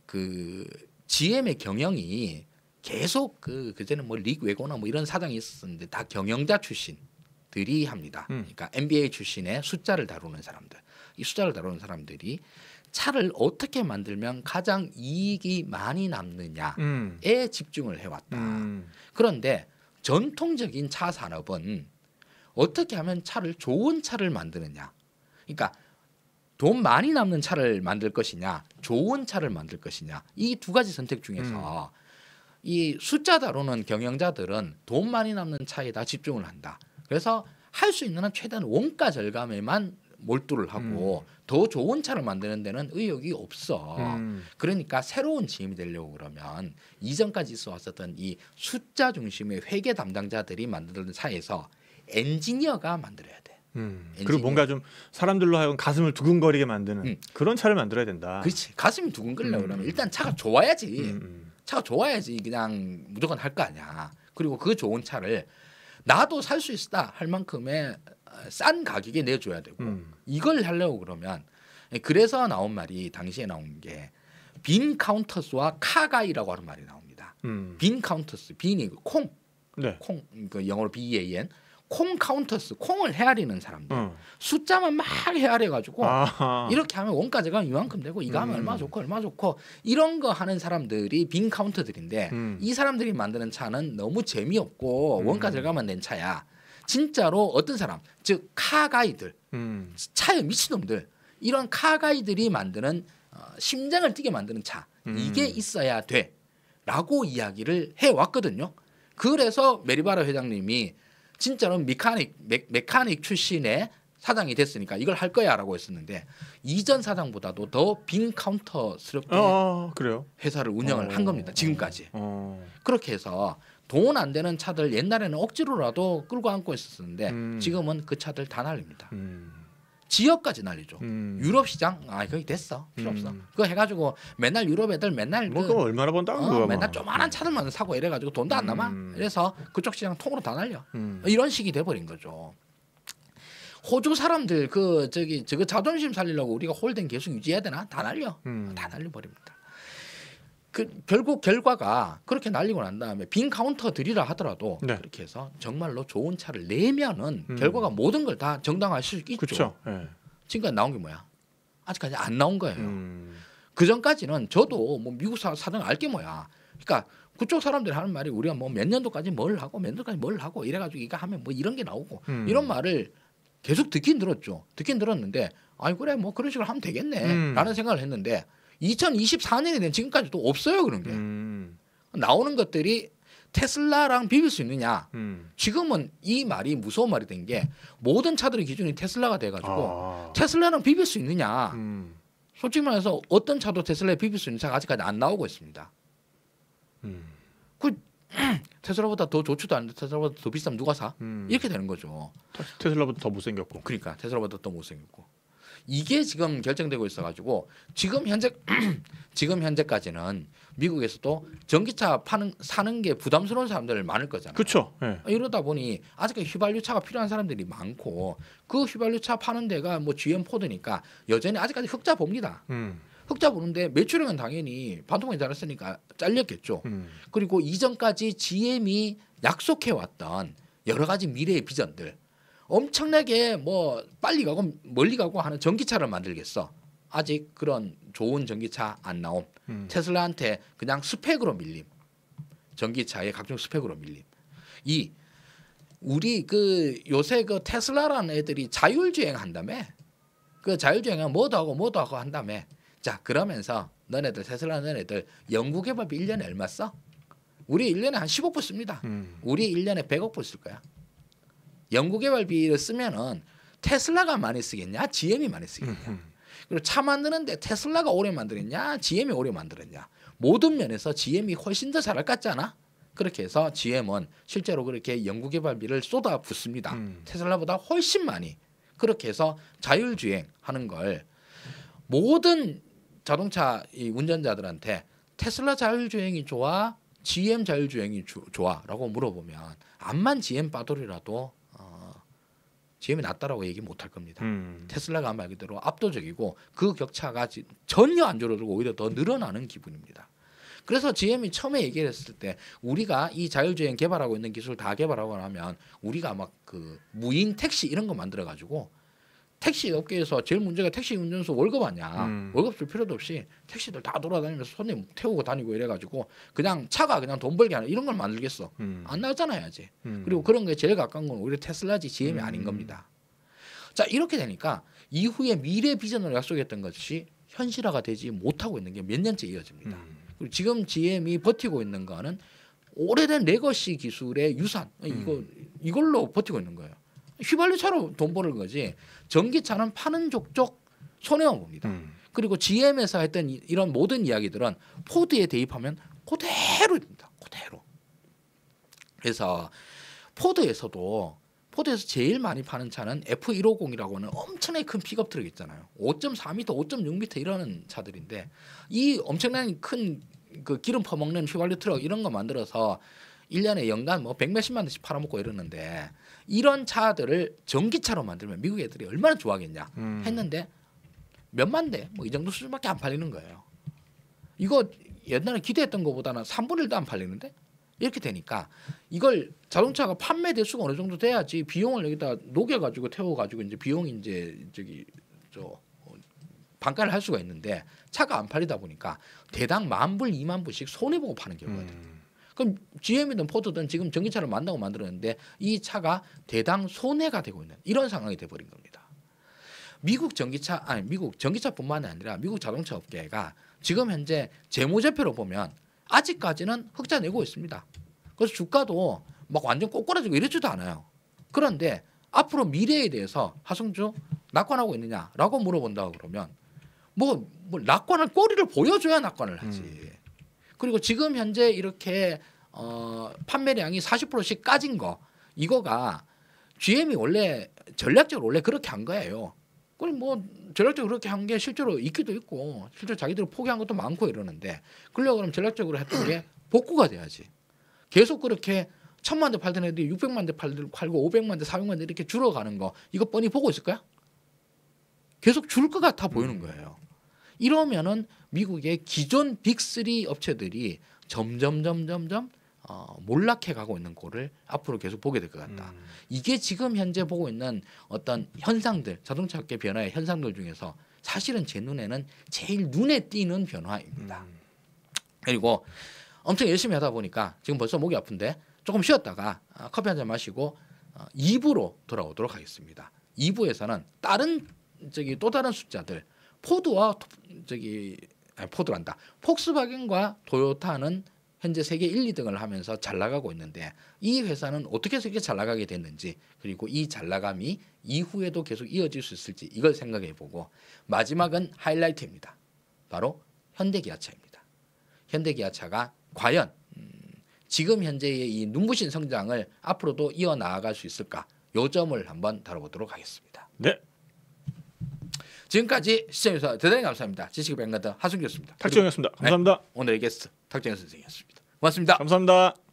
S1: 그 GM의 경영이 계속 그전에 뭐 릭 웨고나 뭐 이런 사장이 있었는데 다 경영자 출신들이 합니다. 그러니까 MBA 출신의 숫자를 다루는 사람들, 이 숫자를 다루는 사람들이 차를 어떻게 만들면 가장 이익이 많이 남느냐에 집중을 해왔다. 그런데 전통적인 차 산업은 어떻게 하면 차를 좋은 차를 만드느냐, 그러니까 돈 많이 남는 차를 만들 것이냐, 좋은 차를 만들 것이냐 이 두 가지 선택 중에서. 이 숫자 다루는 경영자들은 돈 많이 남는 차에다 집중을 한다. 그래서 할 수 있는 한 최대한 원가 절감에만 몰두를 하고 더 좋은 차를 만드는 데는 의욕이 없어. 그러니까 새로운 GM이 되려고 그러면 이전까지 있어 왔었던 이 숫자 중심의 회계 담당자들이 만드는 차에서 엔지니어가 만들어야 돼.
S2: 그리고 뭔가 좀 사람들로 하여금 가슴을 두근거리게 만드는 그런 차를 만들어야 된다.
S1: 그렇지. 가슴이 두근거리려고 그러면 일단 차가 좋아야지. 차가 좋아야지 그냥 무조건 할 거 아니야. 그리고 그 좋은 차를 나도 살 수 있다 할 만큼의 싼 가격에 내줘야 되고 이걸 하려고 그러면 그래서 나온 말이 당시에 나온 게 빈 카운터스와 카가이라고 하는 말이 나옵니다. 빈 카운터스, 빈이 콩,
S2: 네.
S1: 콩, 그 영어로 BAN, 콩 카운터스, 콩을 헤아리는 사람들. 숫자만 막 헤아려가지고 이렇게 하면 원가제가 이만큼 되고 이거 하면 얼마 좋고 얼마 좋고 이런 거 하는 사람들이 빈 카운터들인데 이 사람들이 만드는 차는 너무 재미없고 원가 절감만 낸 차야. 진짜로 어떤 사람, 즉 카가이들, 차에 미친놈들 이런 카가이들이 만드는 심장을 뛰게 만드는 차 이게 있어야 돼라고 이야기를 해왔거든요. 그래서 메리바라 회장님이 진짜로 메카닉 출신의 사장이 됐으니까 이걸 할 거야라고 했었는데 이전 사장보다도 더 빈 카운터스럽게
S2: 그래요?
S1: 회사를 운영을 한 겁니다. 지금까지. 그렇게 해서 돈 안 되는 차들 옛날에는 억지로라도 끌고 안고 있었는데 지금은 그 차들 다 날립니다. 지역까지 날리죠. 유럽 시장 거기 됐어. 필요 없어. 그거 해가지고 맨날 유럽 애들 맨날
S2: 그거 얼마나 번다 그거
S1: 맨날 조만한 차들만 사고 이래가지고 돈도 안 남아. 그래서 그쪽 시장 통으로 다 날려. 이런 식이 돼버린 거죠. 호주 사람들 저거 자존심 살리려고 우리가 홀딩 계속 유지해야 되나? 다 날려. 다 날려버립니다. 결국 결과가 그렇게 날리고 난 다음에 빈 카운터들이라 하더라도 그렇게 해서 정말로 좋은 차를 내면은 결과가 모든 걸 다 정당화할 수 있죠.
S2: 그렇죠. 네.
S1: 지금까지 나온 게 뭐야? 아직까지 안 나온 거예요. 그 전까지는 저도 뭐 미국 사정 알게 뭐야. 그러니까 그쪽 사람들이 하는 말이 우리가 뭐 몇 년도까지 뭘 하고 몇 년도까지 뭘 하고 이래가지고 이거 하면 뭐 이런 게 나오고 이런 말을 계속 듣긴 들었죠. 듣긴 들었는데 아이 그래 뭐 그런 식으로 하면 되겠네라는 생각을 했는데 2024년이 된 지금까지도 없어요 그런 게. 나오는 것들이 테슬라랑 비빌 수 있느냐. 지금은 이 말이 무서운 말이 된 게 모든 차들의 기준이 테슬라가 돼가지고 테슬라랑 비빌 수 있느냐. 솔직히 말해서 어떤 차도 테슬라에 비빌 수 있는 차가 아직까지 안 나오고 있습니다. 그 테슬라보다 더 좋지도 않은데 테슬라보다 더 비싸면 누가 사? 이렇게 되는 거죠.
S2: 테슬라보다 더 못생겼고.
S1: 그러니까 테슬라보다 더 못생겼고. 이게 지금 결정되고 있어가지고 지금 현재까지는 미국에서도 전기차 사는 게 부담스러운 사람들 많을 거잖아요.
S2: 그렇죠. 네.
S1: 이러다 보니 아직까지 휘발유차가 필요한 사람들이 많고 그 휘발유차 파는 데가 뭐 GM 포드니까 여전히 아직까지 흑자 봅니다. 흑자 보는데 매출액은 당연히 반토막이 잘했으니까 잘렸겠죠. 그리고 이전까지 GM이 약속해왔던 여러 가지 미래의 비전들 엄청나게 뭐 빨리 가고 멀리 가고 하는 전기차를 만들겠어. 아직 그런 좋은 전기차 안 나옴. 테슬라한테 그냥 스펙으로 밀림. 전기차의 각종 스펙으로 밀림. 우리 요새 테슬라라는 애들이 자율주행 한다며. 그 자율주행은 뭐도 하고 한다며. 자 그러면서 테슬라 너네들 연구개발비 1년에 얼마 써? 우리 1년에 한 10억 불 씁니다. 우리 1년에 100억 불 쓸 거야. 연구개발비를 쓰면은 테슬라가 많이 쓰겠냐, GM이 많이 쓰겠냐. 그리고 차 만드는데 테슬라가 오래 만들었냐, GM이 오래 만들었냐. 모든 면에서 GM이 훨씬 더 잘할 것 같지 않아? 그렇게 해서 GM은 실제로 그렇게 연구개발비를 쏟아붓습니다. 테슬라보다 훨씬 많이. 그렇게 해서 자율주행 하는 걸 모든 자동차 운전자들한테 테슬라 자율주행이 좋아, GM 자율주행이 좋아라고 물어보면 암만 GM 빠돌이라도 GM이 낫다라고 얘기 못할 겁니다. 테슬라가 말 그대로 압도적이고 그 격차가 전혀 안 줄어들고 오히려 더 늘어나는 기분입니다. 그래서 GM이 처음에 얘기를 했을 때 우리가 이 자율주행 개발하고 있는 기술 다 개발하고 나면 우리가 막 무인 택시 이런 거 만들어 가지고 택시 업계에서 제일 문제가 택시 운전수 월급 아니야. 월급 줄 필요도 없이 택시들 다 돌아다니면서 손님 태우고 다니고 이래가지고 그냥 차가 그냥 돈 벌게 하는 이런 걸 만들겠어. 안 나오잖아요 아직. 그리고 그런 게 제일 가까운 건 오히려 테슬라지 GM이 아닌 겁니다. 자 이렇게 되니까 이후에 미래 비전으로 약속했던 것이 현실화가 되지 못하고 있는 게 몇 년째 이어집니다. 그리고 지금 GM이 버티고 있는 거는 오래된 레거시 기술의 유산 이걸로 버티고 있는 거예요. 휘발유차로 돈 버는 거지. 전기차는 파는 족족 손해만 봅니다. 그리고 GM에서 했던 이런 모든 이야기들은 포드에 대입하면 그대로입니다. 그대로. 그래서 포드에서 제일 많이 파는 차는 F150이라고 하는 엄청나게 큰 픽업 트럭 있잖아요. 5.4m, 5.6m 이러는 차들인데 이 엄청나게 큰 그 기름 퍼먹는 휘발유 트럭 이런 거 만들어서 1년에 연간 뭐 100몇십만 원씩 팔아먹고 이러는데 이런 차들을 전기차로 만들면 미국 애들이 얼마나 좋아하겠냐 했는데 몇만 대 뭐 이 정도 수준밖에 안 팔리는 거예요. 이거 옛날에 기대했던 것보다는 3분의 1도 안 팔리는데 이렇게 되니까 이걸 자동차가 판매 대수가 어느 정도 돼야지 비용을 여기다 녹여가지고 태워가지고 이제 비용이 이제 반가를 할 수가 있는데 차가 안 팔리다 보니까 대당 10,000불, 20,000불씩 손해 보고 파는 경우가 돼요. 그럼 GM이든 포드든 지금 전기차를 만다고 만들었는데 이 차가 대당 손해가 되고 있는 이런 상황이 돼버린 겁니다. 미국 전기차뿐만 아니라 미국 자동차 업계가 지금 현재 재무제표로 보면 아직까지는 흑자 내고 있습니다. 그래서 주가도 막 완전 꼬꾸라지고 이러지도 않아요. 그런데 앞으로 미래에 대해서 하승주 낙관하고 있느냐라고 물어본다고 그러면 뭐 낙관할 꼬리를 보여줘야 낙관을 하지. 그리고 지금 현재 이렇게 판매량이 40%씩 까진 거 이거가 GM이 원래 전략적으로 원래 그렇게 한 거예요. 그럼 뭐 전략적으로 그렇게 한 게 실제로 있기도 있고 실제로 자기들이 포기한 것도 많고 이러는데 그러려고 그러면 전략적으로 했던 게 복구가 돼야지. 계속 그렇게 1,000만 대 팔던 애들이 600만 대 팔고 500만 대 400만 대 이렇게 줄어가는 거 이거 뻔히 보고 있을 거야? 계속 줄 것 같아 보이는 거예요. 이러면은 미국의 기존 빅3 업체들이 점점 몰락해 가고 있는 꼴을 앞으로 계속 보게 될 것 같다. 이게 지금 현재 보고 있는 어떤 현상들, 자동차업계 변화의 현상들 중에서 사실은 제 눈에는 제일 눈에 띄는 변화입니다. 그리고 엄청 열심히 하다 보니까 지금 벌써 목이 아픈데 조금 쉬었다가 커피 한 잔 마시고 2부로 돌아오도록 하겠습니다. 2부에서는 또 다른 숫자들 포드와 폭스바겐과 토요타는 현재 세계 1, 2등을 하면서 잘 나가고 있는데 이 회사는 어떻게 해서 이렇게 잘 나가게 됐는지 그리고 이 잘 나감이 이후에도 계속 이어질 수 있을지 이걸 생각해보고 마지막은 하이라이트입니다. 바로 현대기아차입니다. 현대기아차가 과연 지금 현재의 이 눈부신 성장을 앞으로도 이어나갈 수 있을까? 요 점을 한번 다뤄보도록 하겠습니다.
S2: 네.
S1: 지금까지 시청해주셔서 대단히 감사합니다. 지식의 백가드 하승규였습니다.
S2: 탁재영이었습니다. 감사합니다.
S1: 네, 오늘의 게스트 탁재영 선생님이었습니다. 고맙습니다.
S2: 감사합니다.